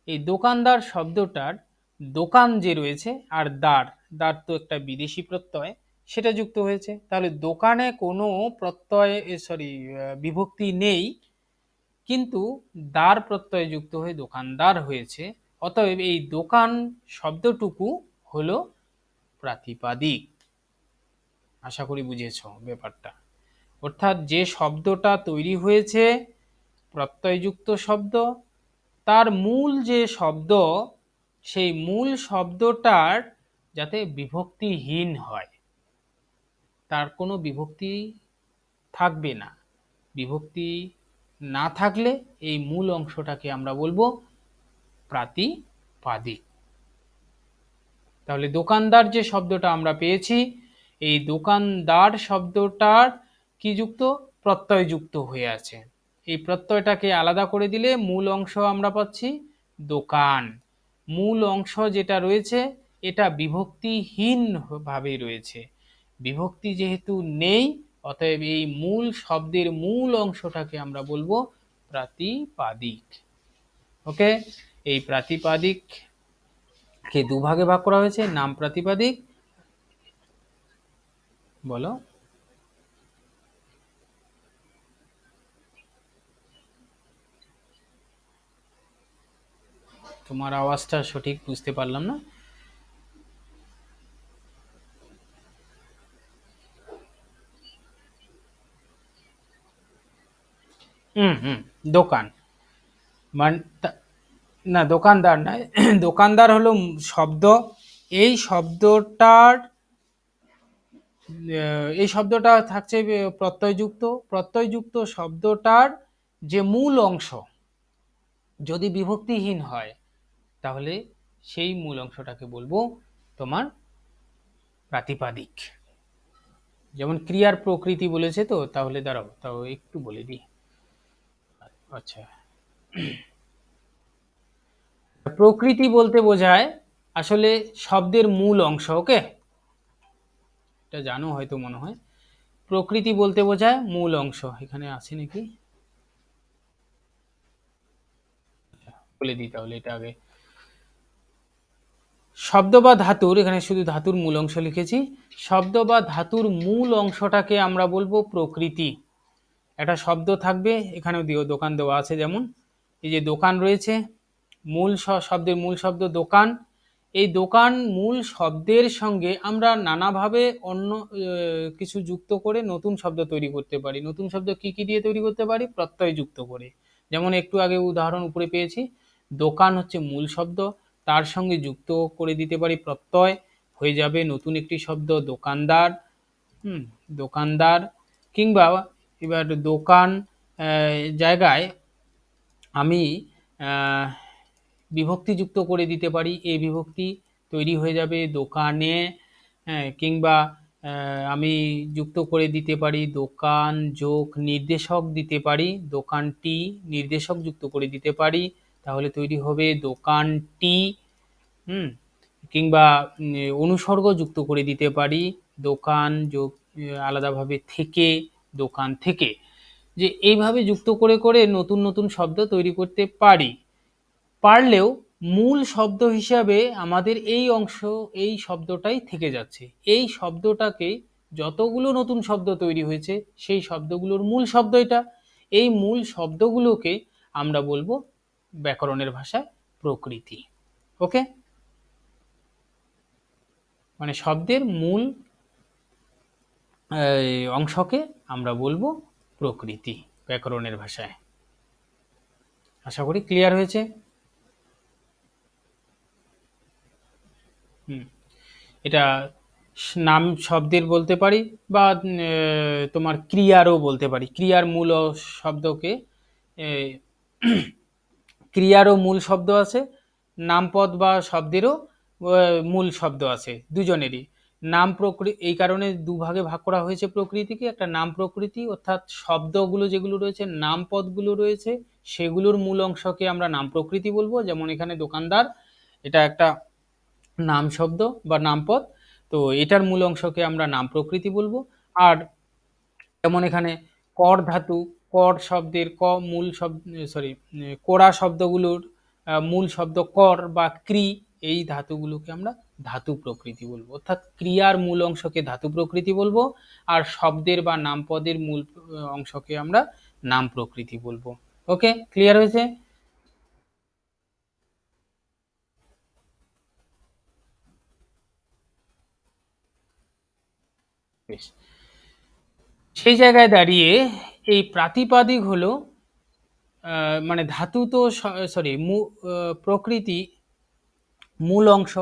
এই দোকানদার শব্দটার দোকান যে রয়েছে আর দার, দার তো একটা বিদেশি প্রত্যয়, সেটা যুক্ত হয়েছে। তাহলে দোকানে কোনো প্রত্যয় বিভক্তি নেই, কিন্তু দার প্রত্যয় যুক্ত হয়ে দোকানদার হয়েছে। অতএব এই দোকান শব্দটুকু হলো প্রাতিপাদিক। আশা করি বুঝেছ ব্যাপারটা। অর্থাৎ যে শব্দটা তৈরি হয়েছে প্রত্যয়যুক্ত শব্দ, তার মূল যে শব্দ, সেই মূল শব্দটার যাতে বিভক্তিহীন হয়, তার কোনো বিভক্তি থাকবে না। বিভক্তি না থাকলে এই মূল অংশটাকে আমরা বলবো প্রাতিপাদিক। তাহলে দোকানদার যে শব্দটা আমরা পেয়েছি, এই দোকানদার শব্দটার কি যুক্ত? প্রত্যয়যুক্ত হয়ে আছে। এই প্রত্যয়টাকে আলাদা করে দিলে মূল অংশ আমরা পাচ্ছি দোকান। মূল অংশ যেটা রয়েছে এটা বিভক্তিহীন ভাবে রয়েছে। বিভক্তি যেহেতু নেই, অতএব এই মূল শব্দের মূল অংশটাকে আমরা বলবো প্রাতিপাদিক। ওকে, এই প্রাতিপাদিক কে দুভাগে ভাগ করা হয়েছে, নাম প্রাতিপাদিক। বলো। তোমার আওয়াজটা সঠিক বুঝতে পারলাম না। দোকান মানে না, দোকানদার নয়। দোকানদার হলো শব্দ। এই শব্দটার এই শব্দটা থাকছে প্রত্যয়যুক্ত। প্রত্যয়যুক্ত শব্দটার যে মূল অংশ যদি বিভক্তিহীন হয়, তাহলে সেই মূল অংশটাকে বলবো তোমার প্রাতিপাদিক। যেমন ক্রিয়ার প্রকৃতি বলেছে, তো তাহলে দাঁড়াও, তাও একটু বলে দিই। আচ্ছা, প্রকৃতি বলতে বোঝায় আসলে শব্দের মূল অংশ। ওকে, এটা জানো হয়তো মনে হয়। প্রকৃতি বলতে বোঝায় মূল অংশ। এখানে আছে নাকি বলে দিই তাহলে এটা আগে। শব্দ বা ধাতুর, এখানে শুধু ধাতুর মূল অংশ লিখেছি। শব্দ বা ধাতুর মূল অংশটাকে আমরা বলবো প্রকৃতি। একটা শব্দ থাকবে, এখানেও দোকান দেওয়া আছে, যেমন এই যে দোকান রয়েছে, মূল শব্দের মূল শব্দ দোকান। এই দোকান মূল শব্দের সঙ্গে আমরা নানাভাবে অন্য কিছু যুক্ত করে নতুন শব্দ তৈরি করতে পারি। নতুন শব্দ কি কি দিয়ে তৈরি করতে পারি? প্রত্যয় যুক্ত করে। যেমন একটু আগে উদাহরণ উপরে পেয়েছি, দোকান হচ্ছে মূল শব্দ, তার সঙ্গে যুক্ত করে দিতে পারি প্রত্যয়, হয়ে যাবে নতুন একটি শব্দ দোকানদার। দোকানদার। কিংবা এবার দোকান জায়গায় আমি বিভক্তি যুক্ত করে দিতে পারি, এই বিভক্তি তৈরি হয়ে যাবে দোকানে। কিংবা আমি যুক্ত করে দিতে পারি দোকান যোগ নির্দেশক দিতে পারি, দোকানটি নির্দেশক যুক্ত করে দিতে পারি, তাহলে তৈরি হবে দোকানটি। কিংবা অনুসর্গ যুক্ত করে দিতে পারি, দোকান যোগ আলাদাভাবে থেকে, দোকান থেকে। যে এইভাবে যুক্ত করে করে নতুন নতুন শব্দ তৈরি করতে পারি। পারলেও মূল শব্দ হিসাবে আমাদের এই অংশ, এই শব্দটাই থেকে যাচ্ছে। এই শব্দটাকে যতগুলো নতুন শব্দ তৈরি হয়েছে সেই শব্দগুলোর মূল শব্দ এটা। এই মূল শব্দগুলোকে আমরা বলবো ব্যাকরণের ভাষায় প্রকৃতি। ওকে, মানে শব্দের মূল অংশকে আমরা বলবো প্রকৃতি ব্যাকরণের ভাষায়। আশা করি ক্লিয়ার হয়েছে। এটা নাম শব্দের বলতে পারি, বা তোমার ক্রিয়ারও বলতে পারি। ক্রিয়ার মূল শব্দকে ক্রিয়ারও মূল শব্দ আছে, নামপদ বা শব্দেরও মূল শব্দ আছে দুজনেরই। নাম প্রকৃতি, এই কারণে দুভাগে ভাগ করা হয়েছে প্রকৃতিকে, একটা নাম প্রকৃতি অর্থাৎ শব্দগুলো যেগুলো রয়েছে, নাম পদগুলো রয়েছে, সেগুলোর মূল অংশকে আমরা নাম প্রকৃতি বলবো। যেমন এখানে দোকানদার, এটা একটা নাম শব্দ বা নামপদ, তো এটার মূল অংশকে আমরা নাম প্রকৃতি বলবো। আর যেমন এখানে কর ধাতু, কর শব্দের ক মূল শব্দ, সরি, কোরা শব্দগুলোর মূল শব্দ কর বা ক্রি, এই ধাতুগুলোকে আমরা ধাতু প্রকৃতি বলবো, অর্থাৎ ক্রিয়ার মূল অংশকে ধাতু প্রকৃতি বলবো, আর শব্দের বা নামপদের মূল অংশকে আমরা নাম প্রকৃতি বলবো। ওকে, ক্লিয়ার হয়েছে? বেশ, সেই জায়গায় দাঁড়িয়ে এই প্রাতিপাদিক হলো মানে ধাতু তো, সরি, প্রকৃতি মূল অংশ,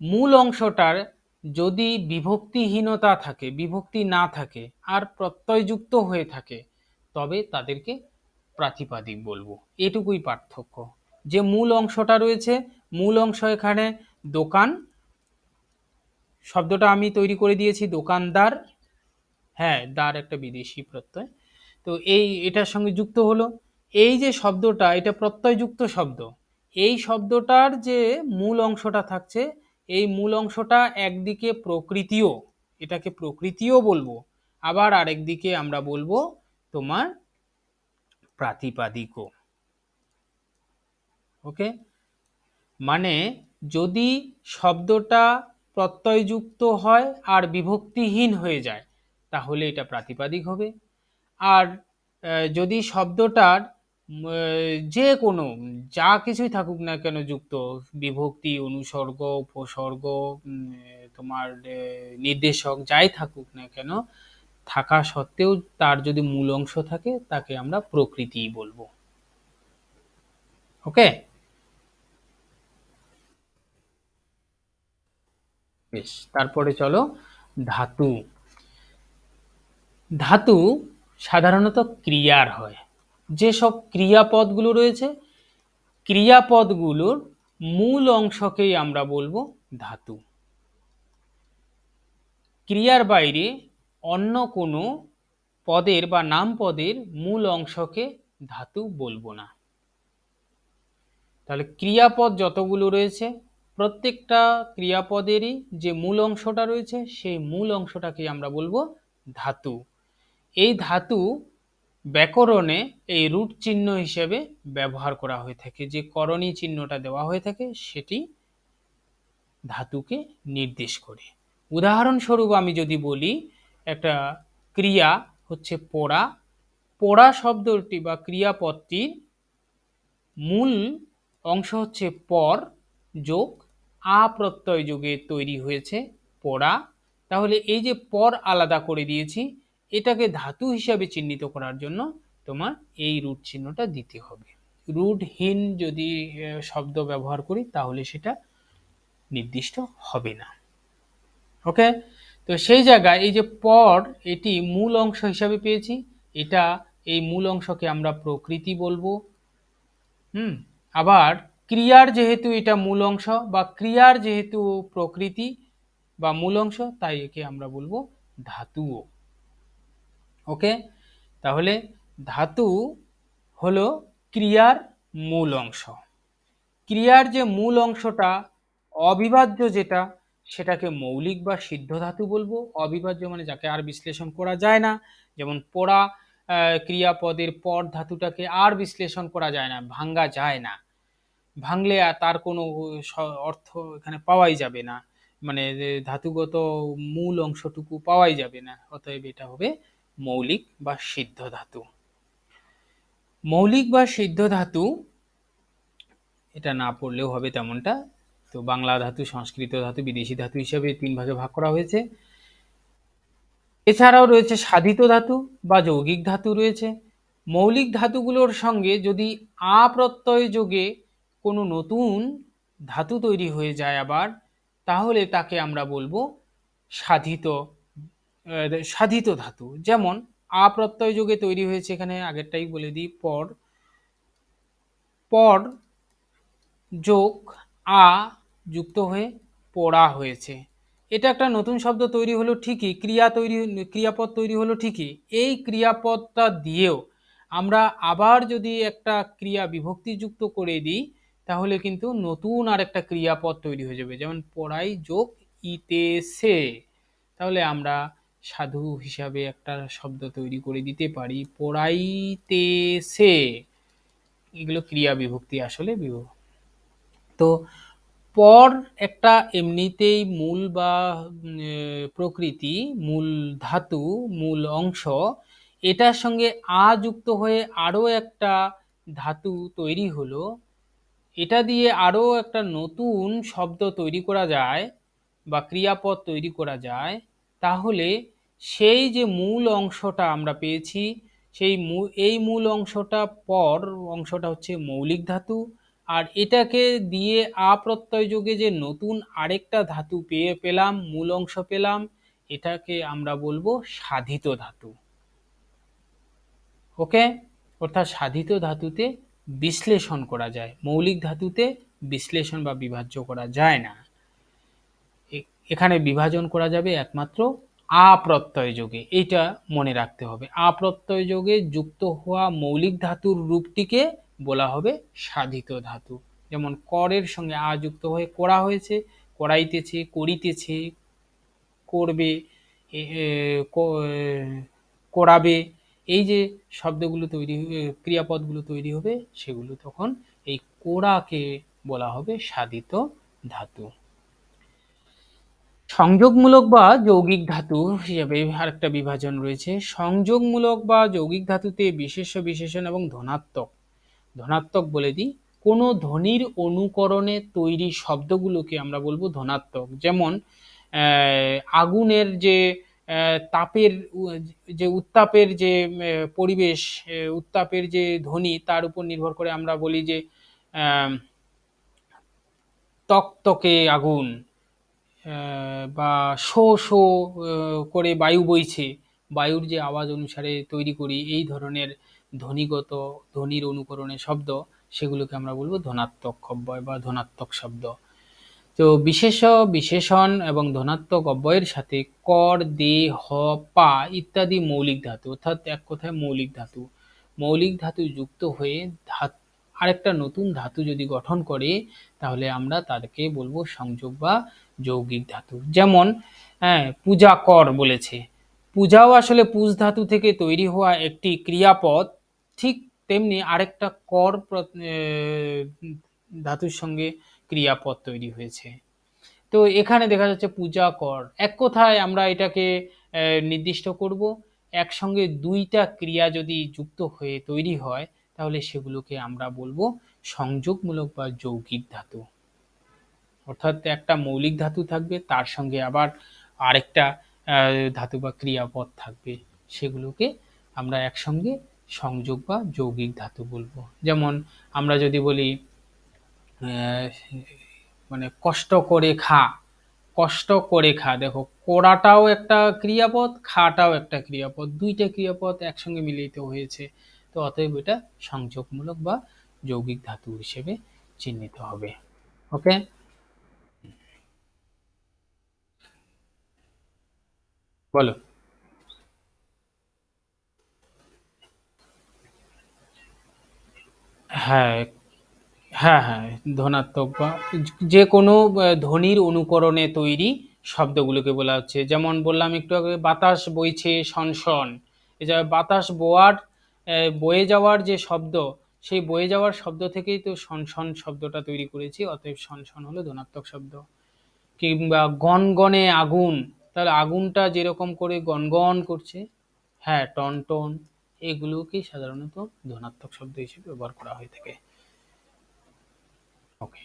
মূল অংশটার যদি বিভক্তিহীনতা থাকে, বিভক্তি না থাকে, আর প্রত্যয়যুক্ত হয়ে থাকে, তবে তাদেরকে প্রাতিপাদিক বলবো। এটুকুই পার্থক্য। যে মূল অংশটা রয়েছে, মূল অংশ এখানে দোকান শব্দটা আমি তৈরি করে দিয়েছি, দোকানদার, হ্যাঁ, দার একটা বিদেশি প্রত্যয়, তো এই এটার সঙ্গে যুক্ত হলো। এই যে শব্দটা, এটা প্রত্যয়যুক্ত শব্দ, এই শব্দটার যে মূল অংশটা থাকছে, এই মূল অংশটা একদিকে প্রকৃতিও, এটাকে প্রকৃতিও বলবো, আবার আরেকদিকে আমরা বলবো তোমার প্রাতিপাদিকও। ওকে, মানে যদি শব্দটা প্রত্যয়যুক্ত হয় আর বিভক্তিহীন হয়ে যায়, তাহলে এটা প্রাতিপাদিক হবে। আর যদি শব্দটার যে কোনো, যা কিছুই থাকুক না কেন যুক্ত, বিভক্তি, অনুসর্গ, উপসর্গ, তোমার নির্দেশক, যাই থাকুক না কেন, থাকা সত্ত্বেও তার যদি মূল অংশ থাকে, তাকে আমরা প্রকৃতি বলবো। ওকে, বেশ, তারপরে চলো ধাতু। ধাতু সাধারণত ক্রিয়ার হয়। যেসব ক্রিয়াপদগুলো রয়েছে, ক্রিয়াপদগুলোর মূল অংশকেই আমরা বলবো ধাতু। ক্রিয়ার বাইরে অন্য কোনো পদের বা নাম পদের মূল অংশকে ধাতু বলবো না। তাহলে ক্রিয়াপদ যতগুলো রয়েছে, প্রত্যেকটা ক্রিয়াপদেরই যে মূল অংশটা রয়েছে, সেই মূল অংশটাকে আমরা বলবো ধাতু। এই ধাতু ব্যাকরণে এই রুট চিহ্ন হিসেবে ব্যবহার করা হয়ে থাকে, যে করণী চিহ্নটা দেওয়া হয়ে থাকে সেটি ধাতুকে নির্দেশ করে। উদাহরণস্বরূপ আমি যদি বলি, একটা ক্রিয়া হচ্ছে পড়া, পড়া শব্দটি বা ক্রিয়াপদটির মূল অংশ হচ্ছে পর যোগ আ প্রত্যয় যোগে তৈরি হয়েছে পড়া। তাহলে এই যে পর আলাদা করে দিয়েছি, এটাকে ধাতু হিসাবে চিহ্নিত করার জন্য তোমার এই রুট চিহ্নটা দিতে হবে। রুটহীন যদি শব্দ ব্যবহার করি, তাহলে সেটা নির্দিষ্ট হবে না। ওকে, তো সেই জায়গায় এই যে পর, এটি মূল অংশ হিসাবে পেয়েছি, এটা, এই মূল অংশকে আমরা প্রকৃতি বলবো। আবার ক্রিয়ার যেহেতু এটা মূল অংশ, বা ক্রিয়ার যেহেতু প্রকৃতি বা মূল অংশ, তাই একে আমরা বলবো ধাতুও। ওকে, তাহলে ধাতু হলো ক্রিয়ার মূল অংশ। ক্রিয়ার যে মূল অংশটা অবিভাজ্য, যেটা, সেটাকে মৌলিক বা সিদ্ধ ধাতু বলবো। অবিভাজ্য মানে যাকে আর বিশ্লেষণ করা যায় না, যেমন পোড়া ক্রিয়াপদের পর ধাতুটাকে আর বিশ্লেষণ করা যায় না, ভাঙ্গা যায় না, ভাঙলে আর তার কোনো অর্থ এখানে পাওয়াই যাবে না, মানে ধাতুগত মূল অংশটুকু পাওয়াই যাবে না, অতএব এটা হবে মৌলিক বা সিদ্ধ ধাতু। মৌলিক বা সিদ্ধ ধাতু, এটা না পড়লেও হবে তেমনটা, তো বাংলা ধাতু, সংস্কৃত ধাতু, বিদেশি ধাতু হিসেবে তিন ভাগে ভাগ করা হয়েছে। এছাড়াও রয়েছে সাধিত ধাতু বা যৌগিক ধাতু রয়েছে। মৌলিক ধাতুগুলোর সঙ্গে যদি আ প্রত্যয় যোগে কোনো নতুন ধাতু তৈরি হয়ে যায় আবার, তাহলে তাকে আমরা বলবো সাধিত, সাধিত ধাতু। যেমন আ প্রত্যয় যোগে তৈরি হয়েছে, এখানে আগেরটাই বলে দিই, পর, পর যোগ আ যুক্ত হয়ে পড়া হয়েছে। এটা একটা নতুন শব্দ তৈরি হলো ঠিকই, ক্রিয়াপদ তৈরি হলো ঠিকই। এই ক্রিয়াপদটা দিয়েও আমরা আবার যদি একটা ক্রিয়া বিভক্তি যুক্ত করে দিই, তাহলে কিন্তু নতুন আর একটা ক্রিয়াপদ তৈরি হয়ে যাবে। যেমন পড়াই যোগ ইতেছে, তাহলে আমরা সাধু হিসাবে একটা শব্দ তৈরি করে দিতে পারি, পড়াইতেছে। এগুলো ক্রিয়া বিভক্তি আসলে তো পর একটা এমনিতেই মূল বা প্রকৃতি, মূল ধাতু, মূল অংশ, এটার সঙ্গে আ যুক্ত হয়ে আরো একটা ধাতু তৈরি হলো। এটা দিয়ে আরো একটা নতুন শব্দ তৈরি করা যায় বা ক্রিয়াপদ তৈরি করা যায়। তাহলে সেই যে মূল অংশটা আমরা পেয়েছি, এই মূল অংশটা পর অংশটা হচ্ছে মৌলিক ধাতু, আর এটাকে দিয়ে আ প্রত্যয় যোগে যে নতুন আরেকটা ধাতু পেলাম, মূল অংশ পেলাম, এটাকে আমরা বলবো সাধিত ধাতু। ওকে, অর্থাৎ সাধিত ধাতুতে বিশ্লেষণ করা যায়, মৌলিক ধাতুতে বিশ্লেষণ বা বিভাজ্য করা যায় না। এখানে বিভাজন করা যাবে একমাত্র আ প্রত্যয় যোগে, এইটা মনে রাখতে হবে। আ প্রত্যয় যোগে যুক্ত হওয়া মৌলিক ধাতুর রূপটিকে বলা হবে সাধিত ধাতু। যেমন করের সঙ্গে আ যুক্ত হয়ে করা হয়েছে, করাইতেছে, করিতেছে, করবে, করাবে, এই যে শব্দগুলো তৈরি, ক্রিয়াপদগুলো তৈরি হবে, সেগুলো তখন এই কোড়াকে বলা হবে সাধিত ধাতু। সংযোগমূলক বা যৌগিক ধাতু হিসাবে আরেকটা বিভাজন রয়েছে। সংযোগমূলক বা যৌগিক ধাতুতে বিশেষ্য, বিশেষণ এবং ধনাত্মক। ধনাত্মক বলে দিই, কোনো ধ্বনির অনুকরণে তৈরি শব্দগুলোকে আমরা বলবো ধনাত্মক। যেমন আগুনের যে তাপের, যে উত্তাপের যে পরিবেশ, উত্তাপের যে ধ্বনি, তার উপর নির্ভর করে আমরা বলি যে তকতকে আগুন, বা শো শো করে বায়ু বইছে, বায়ুর যে আওয়াজ অনুসারে তৈরি করি এই ধরনের ধ্বনিগত, ধ্বনির অনুকরণে শব্দ, সেগুলোকে আমরা বলবো ধনাত্মক অব্যয় বা ধনাত্মক শব্দ। তো বিশেষ্য, বিশেষণ এবং ধনাত্মক অব্যয়ের সাথে কর, দে, হ, পা ইত্যাদি মৌলিক ধাতু, অর্থাৎ এক কথায় মৌলিক ধাতু, মৌলিক ধাতু যুক্ত হয়ে আরেকটা নতুন ধাতু যদি গঠন করে, তাহলে আমরা তাদেরকে বলবো সংযোগ বা যৌগিক ধাতু। যেমন পূজা কর বলেছে, পূজাও আসলে পুষ ধাতু থেকে তৈরি হওয়া একটি ক্রিয়াপদ, ঠিক তেমনি আরেকটা কর ধাতুর সঙ্গে ক্রিয়াপদ তৈরি হয়েছে। তো এখানে দেখা যাচ্ছে পূজা কর, এক কথায় আমরা এটাকে নির্দিষ্ট করব, একসঙ্গে দুইটা ক্রিয়া যদি যুক্ত হয়ে তৈরি হয়, তাহলে সেগুলোকে আমরা বলবো সংযোগমূলক বা যৌগিক ধাতু। অর্থাৎ একটা মৌলিক ধাতু থাকবে, তার সঙ্গে আবার আরেকটা ধাতু বা ক্রিয়াপদ থাকবে, সেগুলোকে আমরা একসঙ্গে সংযোগ বা যৌগিক ধাতু বলবো। যেমন আমরা যদি বলি মানে কষ্ট করে খা, কষ্ট করে খা, দেখো কোড়াটাও একটা ক্রিয়াপদ, খাটাও একটা ক্রিয়াপদ, দুইটা ক্রিয়াপদ একসঙ্গে মিলিত হয়েছে, তো অতএব এটা সংযোগমূলক বা যৌগিক ধাতু হিসেবে চিহ্নিত হবে। ওকে, বলো। হ্যাঁ, হ্যাঁ, হ্যাঁ, ধনাত্মক বা যে কোনো ধ্বনির অনুকরণে তৈরি শব্দগুলোকে বলা হচ্ছে। যেমন বললাম একটু আগে, বাতাস বইছে সনসন, এই যে বাতাস বওয়ার, বয়ে যাওয়ার যে শব্দ, সেই বয়ে যাওয়ার শব্দ থেকেই তো সনসন শব্দটা তৈরি করেছি, অতএব সনসন হলো ধনাত্মক শব্দ। কিংবা গনগনে আগুন, তাহলে আগুনটা যেরকম করে গনগন করছে, হ্যাঁ, টন টন, এগুলোকে সাধারণত ধনাত্মক শব্দ হিসেবে ব্যবহার করা হয়ে থাকে। ওকে,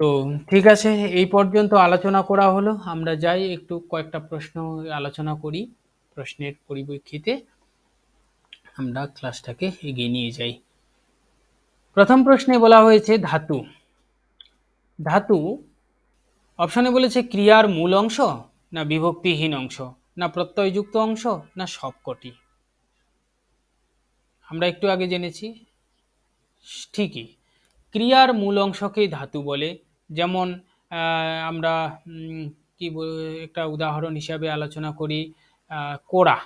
তো ঠিক আছে, এই পর্যন্ত আলোচনা করা হলো, আমরা যাই একটু কয়েকটা প্রশ্ন আলোচনা করি, প্রশ্নের পরিপ্রেক্ষিতে আমরা ক্লাসটাকে এগিয়ে নিয়ে যাই। প্রথম প্রশ্নে বলা হয়েছে ধাতু। ধাতু অপশনে বলেছে ক্রিয়ার মূল অংশ, না বিভক্তিহীন অংশ, না প্রত্যয়যুক্ত অংশ, না সবকটি। আমরা একটু আগে জেনেছি ঠিকই, ক্রিয়ার মূল অংশকেই ধাতু বলে, যেমন আমরা একটা উদাহরণ হিসাবে আলোচনা করি, কোড়া।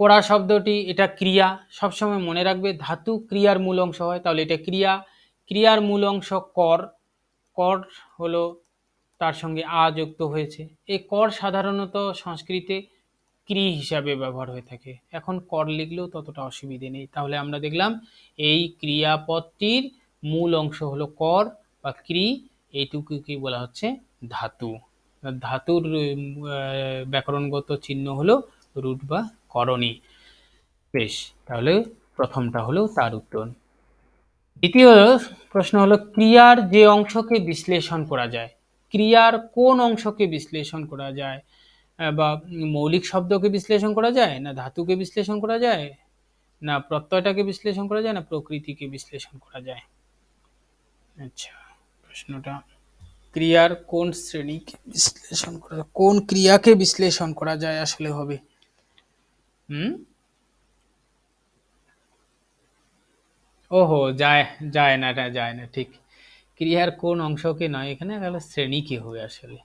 কোড়া শব্দটি, এটা ক্রিয়া, সবসময় মনে রাখবে ধাতু ক্রিয়ার মূল অংশ হয়, তাহলে এটা ক্রিয়া। ক্রিয়ার মূল অংশ কর, কর হলো তার সঙ্গে আ যুক্ত হয়েছে। এই কর সাধারণত সংস্কৃতে ক্রি হিসাবে ব্যবহার হয়ে থাকে, এখন কর লিখলেও ততটা অসুবিধে নেই। তাহলে আমরা দেখলাম এই ক্রিয়াপদটির মূল অংশ হলো কর বা ক্রি, এইটুকু কি বলা হচ্ছে ধাতু। ধাতুর ব্যাকরণগত চিহ্ন হলো রুট বা করণী। বেশ, তাহলে প্রথমটা হলো তার উত্তর। দ্বিতীয় প্রশ্ন হলো ক্রিয়ার যে অংশকে বিশ্লেষণ করা যায়, ক্রিয়ার কোন অংশকে বিশ্লেষণ করা যায়? বা মৌলিক শব্দকে বিশ্লেষণ করা যায়, না ধাতুকে বিশ্লেষণ করা যায়, না প্রত্যয়টাকে বিশ্লেষণ করা যায়, না প্রকৃতিকে বিশ্লেষণ করা যায়? আচ্ছা, প্রশ্নটা ক্রিয়ার কোন শ্রেণীকে বিশ্লেষণ করা, কোন ক্রিয়াকে বিশ্লেষণ করা যায় আসলে হবে। ওহো, যায় যায় না, এটা যায় না, ঠিক। ক্রিয়ার কোন অংশকে নয়, এখানে গেল শ্রেণীকে হবে আসলে।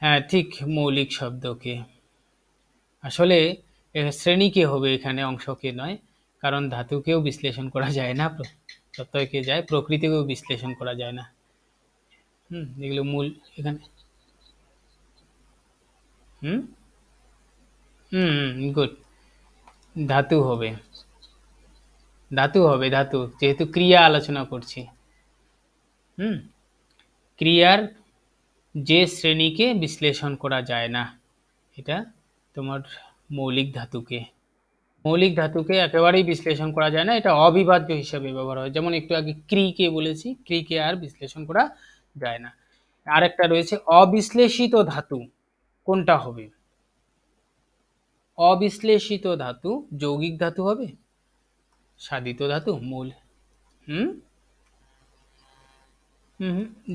হ্যাঁ ঠিক, মৌলিক শব্দকে। আসলে শ্রেণীকে হবে এখানে, অংশকে নয়, কারণ ধাতুকেও বিশ্লেষণ করা যায় না, প্রত্যয়কে যায়, প্রকৃতিকেও বিশ্লেষণ করা যায় না। এগুলো মূল এখানে। গুড, ধাতু হবে, ধাতু হবে, ধাতু, যেহেতু ক্রিয়া আলোচনা করছি। ক্রিয়ার যে শ্রেণীকে বিশ্লেষণ করা যায় না, এটা তোমার মৌলিক ধাতুকে। মৌলিক ধাতুকে একেবারেই বিশ্লেষণ করা যায় না, এটা অবিভাজ্য হিসাবে ব্যবহার হয়। যেমন একটু আগে ক্রিকে বলেছি, ক্রিকে আর বিশ্লেষণ করা যায় না। আর একটা রয়েছে অবিশ্লেষিত ধাতু, কোনটা হবে? অবিশ্লেষিত ধাতু যৌগিক ধাতু হবে, সাধিত ধাতু, মূল।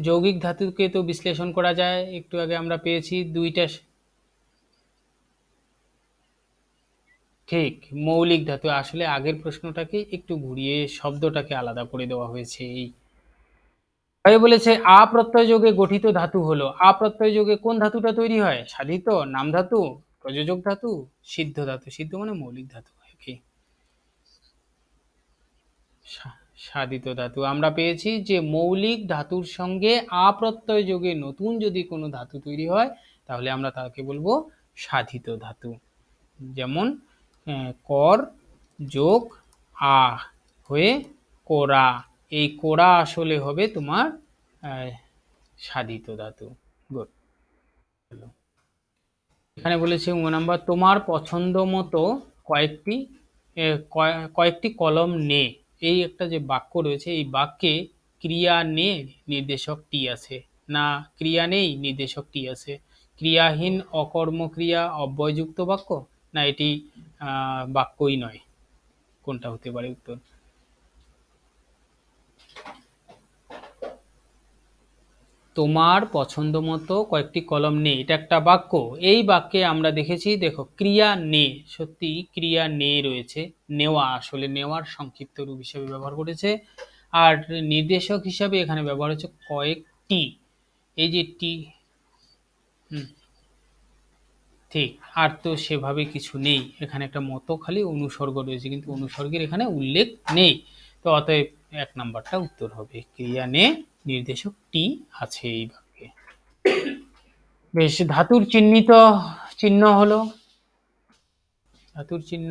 যৌগিক ধাতুকে তো বিশ্লেষণ করা যায়, একটু আগে আমরা পেয়েছি দুইটা। ঠিক, মৌলিক ধাতু। আসলে আগের প্রশ্নটাকে একটু ঘুরিয়ে শব্দটাকে আলাদা করে দেওয়া হয়েছে। এই বলেছে আপ্রত্যয় যোগে গঠিত ধাতু হলো, আপ্রত্যয় যোগে কোন ধাতুটা তৈরি হয়? সাধিত, নাম ধাতু, প্রযোজক ধাতু, সিদ্ধ ধাতু। সিদ্ধ মানে মৌলিক ধাতু। কি সাধিত ধাতু। আমরা পেয়েছি যে মৌলিক ধাতুর সঙ্গে আপ্রত্যয় যোগে নতুন যদি কোনো ধাতু তৈরি হয়, তাহলে আমরা তাকে বলবো সাধিত ধাতু। যেমন কর যোগ আ হয়ে কোরা, এই কোরা আসলে হবে তোমার সাধিত ধাতু। গুড। এখানে বলেছে নাম্বার, তোমার পছন্দ মতো কয়েকটি কলম নে। এই একটা যে বাক্য রয়েছে, এই বাক্যে ক্রিয়া নে নির্দেশক টি আছে, না ক্রিয়া নেই নির্দেশক টি আছে? ক্রিয়াহীন অকর্মক্রিয়া অব্যয়যুক্ত বাক্য, না এটি বাক্যই নয়? কোনটা হতে পারে উত্তর? তোমার পছন্দ মতো কয়েকটি কলম নে, এটা একটা বাক্য। এই বাক্যে আমরা দেখেছি, দেখো ক্রিয়া নে, সত্যি ক্রিয়া নে রয়েছে, নেওয়া, আসলে নেওয়ার সংক্ষিপ্ত রূপ হিসেবে ব্যবহার করেছে। আর নির্দেশক হিসাবে এখানে ব্যবহার হচ্ছে কয়েকটি, এই যে টি। ঠিক, আর তো সেভাবে কিছু নেই এখানে, একটা মতো খালি অনুসর্গ রয়েছে, কিন্তু অনুসর্গের এখানে উল্লেখ নেই। তো অতএব 1 নাম্বারটা উত্তর হবে, ক্রিয়া নে নির্দেশক টি আছে এই বাক্যে। বেশ, ধাতুর চিহ্ন হলো, ধাতুর চিহ্ন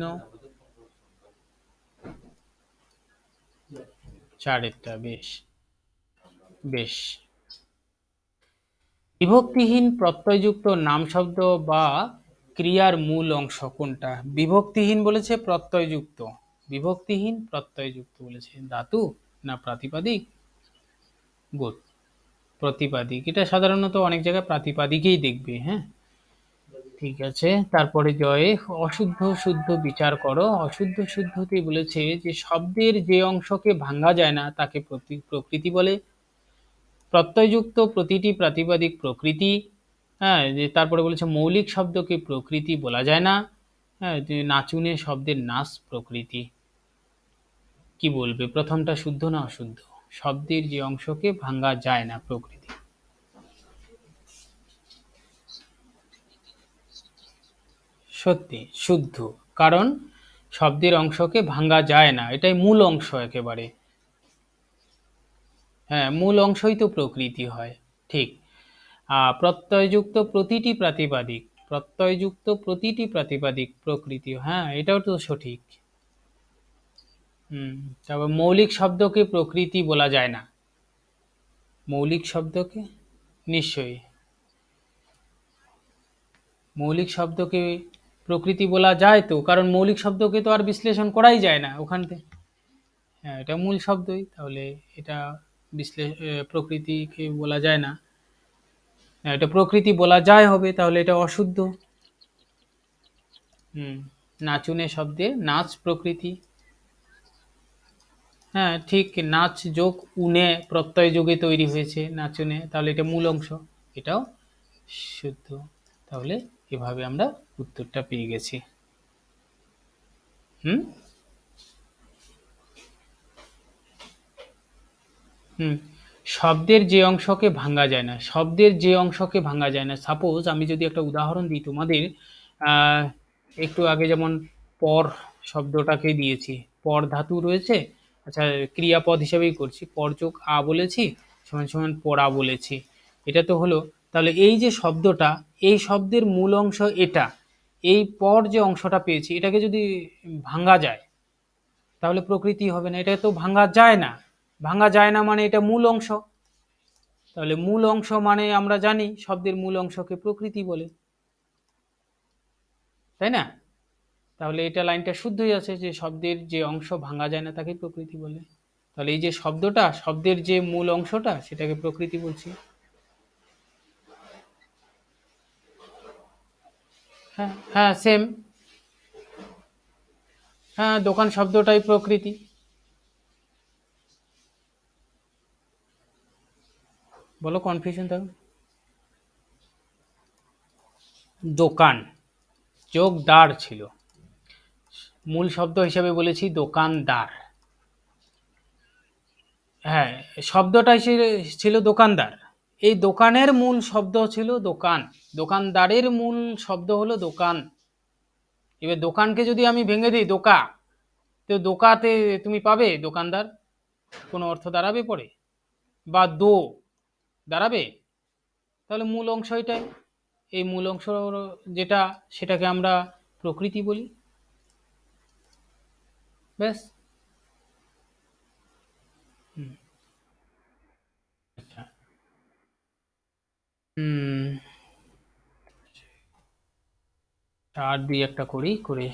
4টা। বেশ বেশ। বিভক্তিহীন প্রত্যয়যুক্ত নাম শব্দ বা ক্রিয়ার মূল অংশ কোনটা? বিভক্তিহীন বলেছে, প্রত্যয়যুক্ত, বিভক্তিহীন প্রত্যয়যুক্ত বলেছে, ধাতু না প্রাতিপাদিক? গুড, প্রতিপাদিক। এটা সাধারণত অনেক জায়গায় প্রাতিপাদিকেই দেখবে। হ্যাঁ ঠিক আছে, তারপরে জয়ে অশুদ্ধ শুদ্ধ বিচার করো। অশুদ্ধ শুদ্ধতে বলেছে যে শব্দের যে অংশকে ভাঙা যায় না তাকে প্রকৃতি বলে। প্রত্যয়যুক্ত প্রতিটি প্রাতিপাদিক প্রকৃতি। হ্যাঁ, তারপরে বলেছে মৌলিক শব্দকে প্রকৃতি বলা যায় না। হ্যাঁ, নাচুনে শব্দের নাচ প্রকৃতি। কি বলবে, প্রথমটা শুদ্ধ না অশুদ্ধ? শব্দের যে অংশকে ভাঙা যায় না প্রকৃতি। সত্যি, শুদ্ধ। কারণ শব্দের অংশকে ভাঙা যায় না, এটাই মূল অংশ একেবারে। হ্যাঁ, মূল অংশই তো প্রকৃতি হয়। ঠিক। প্রত্যয়যুক্ত প্রতিটি প্রাতিপাদিক, প্রত্যয়যুক্ত প্রতিটি প্রাতিপাদিক প্রকৃতি, হ্যাঁ এটাও তো সঠিক। হুম। তারপর মৌলিক শব্দকে প্রকৃতি বলা যায় না। মৌলিক শব্দকে, নিশ্চয়ই মৌলিক শব্দকে প্রকৃতি বলা যায় তো, কারণ মৌলিক শব্দকে তো আর বিশ্লেষণ করাই যায় না ওখান থেকে। হ্যাঁ, এটা মূল শব্দই, তাহলে এটা প্রকৃতিকে বলা যায় না। হ্যাঁ, এটা প্রকৃতি বলা যায় হবে, তাহলে এটা অশুদ্ধ। হুম। নাচুনে শব্দে নাচ প্রকৃতি। হ্যাঁ ঠিক, নাচ যোগ উনে প্রত্যয় যোগে তৈরি হয়েছে নাচুনে, তাহলে এটা মূল অংশ, এটাও শুদ্ধ। তাহলে এভাবে আমরা উত্তরটা পেয়ে গেছি। হুম। হুম। শব্দের যে অংশকে ভাঙা যায় না, শব্দের যে অংশকে ভাঙা যায় না, সাপোজ আমি যদি একটা উদাহরণ দিই তোমাদের, আহ, একটু আগে যেমন পর শব্দটাকে দিয়েছি, পর ধাতু রয়েছে, আচ্ছা ক্রিয়াপদ হিসেবেই করছি, পর যোগ আ বলেছি সমান সমান পড়া বলেছি, এটা তো হলো। তাহলে এই যে শব্দটা, এই শব্দের মূল অংশ এটা, এই পর যে অংশটা পেয়েছি এটাকে যদি ভাঙা যায় তাহলে প্রকৃতি হবে না, এটা তো ভাঙা যায় না। ভাঙা যায় না মানে এটা মূল অংশ, তাহলে মূল অংশ মানে আমরা জানি শব্দের মূল অংশকে প্রকৃতি বলে, তাই না? তাহলে এটা লাইনটা শুদ্ধই আছে যে শব্দের যে অংশ ভাঙা যায় না তাকে প্রকৃতি বলে। তাহলে এই যে শব্দটা, শব্দের যে মূল অংশটা সেটাকে প্রকৃতি বলছি। হ্যাঁ হ্যাঁ সেম। হ্যাঁ, দোকান শব্দটাই প্রকৃতি। বলো কনফিউশন থাকবে। দোকান যোগ দার ছিল, মূল শব্দ হিসেবে বলেছি দোকানদার। হ্যাঁ, শব্দটাই ছিল দোকানদার। এই দোকানের মূল শব্দ ছিল দোকান, দোকানদারের মূল শব্দ হলো দোকান। এবার দোকানকে যদি আমি ভেঙে দিই দোকা, তো দোকাতে তুমি পাবে দোকানদার, কোনো অর্থ দাঁড়াবে পরে? বা দো দাঁড়াবে? তাহলে মূল অংশ এটাই, এই মূল অংশ যেটা সেটাকে আমরা প্রকৃতি বলি, ব্যাস। আচ্ছা। হুম। আর দুই একটা করি, করে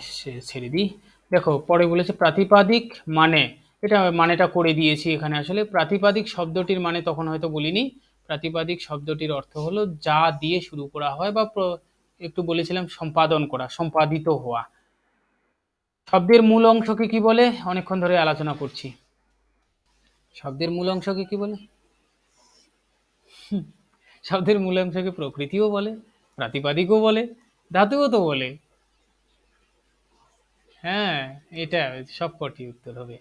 ছেড়ে দিই। দেখো পরে বলেছে প্রাতিপাদিক মানে, এটা মানেটা করে দিয়েছি এখানে, আসলে প্রাতিপাদিক শব্দটির মানে তখন হয়তো বলিনি। প্রাতিপাদিক শব্দটির অর্থ হলো যা দিয়ে শুরু করা হয় বা একটু বলেছিলাম সম্পাদন করা, সম্পাদিত হওয়া। শব্দের মূল অংশকে কি বলে অনেকক্ষণ ধরে আলোচনা করছি, শব্দের মূল অংশকে কি বলে? শব্দের মূল অংশকে প্রকৃতিও বলে, প্রাতিপাদিকও বলে, ধাতুও তো বলে। হ্যাঁ, এটা সবকটি উত্তর হবে।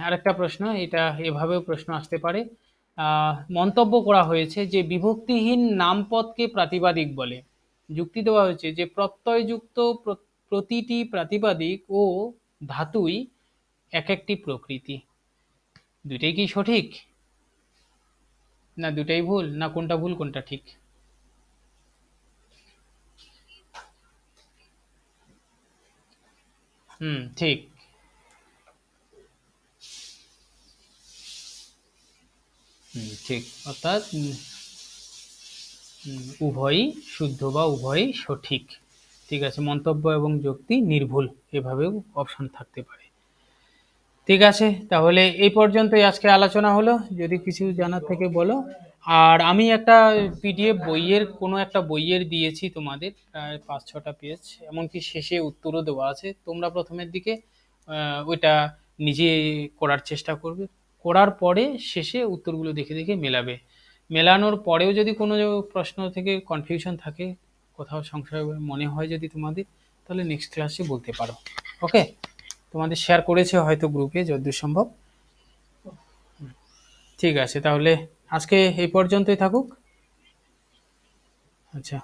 আরেকটা প্রশ্ন, এটা এভাবেও প্রশ্ন আসতে পারে। মন্তব্য করা হয়েছে যে বিভক্তিহীন নামপদকে প্রাতিপাদিক বলে। যুক্তি দেওয়া হয়েছে যে প্রত্যয়যুক্ত প্রতিটি প্রাতিপাদিক ও ধাতুই এক একটি প্রকৃতি। দুইটাই কি সঠিক, না দুটাই ভুল, না কোনটা ভুল কোনটা ঠিক? হুম, ঠিক। হুম, ঠিক। অর্থাৎ উভয়ই শুদ্ধ বা উভয়ই সঠিক। ঠিক আছে, মন্তব্য এবং যুক্তি নির্ভুল, এভাবেও অপশন থাকতে পারে। ঠিক আছে, তাহলে এই পর্যন্তই আজকে আলোচনা হলো, যদি কিছু জানার থেকে বলো। আর আমি একটা পিডিএফ বইয়ের, কোনো একটা বইয়ের দিয়েছি তোমাদের, প্রায় 5-6টা পেজ, এমনকি শেষে উত্তরও দেওয়া আছে, তোমরা প্রথমের দিকে ওইটা নিজে করার চেষ্টা করবে, করার পরে শেষে উত্তরগুলো দেখে দেখে মেলাবে। মেলানোর পরেও যদি কোনো প্রশ্ন থেকে কনফিউশন থাকে, কোথাও সংশয় মনে হয় যদি তোমাদের, তাহলে নেক্সট ক্লাসে বলতে পারো। ওকে, তোমাদের শেয়ার করেছে হয়তো গ্রুপে যতদূর সম্ভব। ঠিক আছে, তাহলে আজকে এই পর্যন্তই থাকুক। আচ্ছা।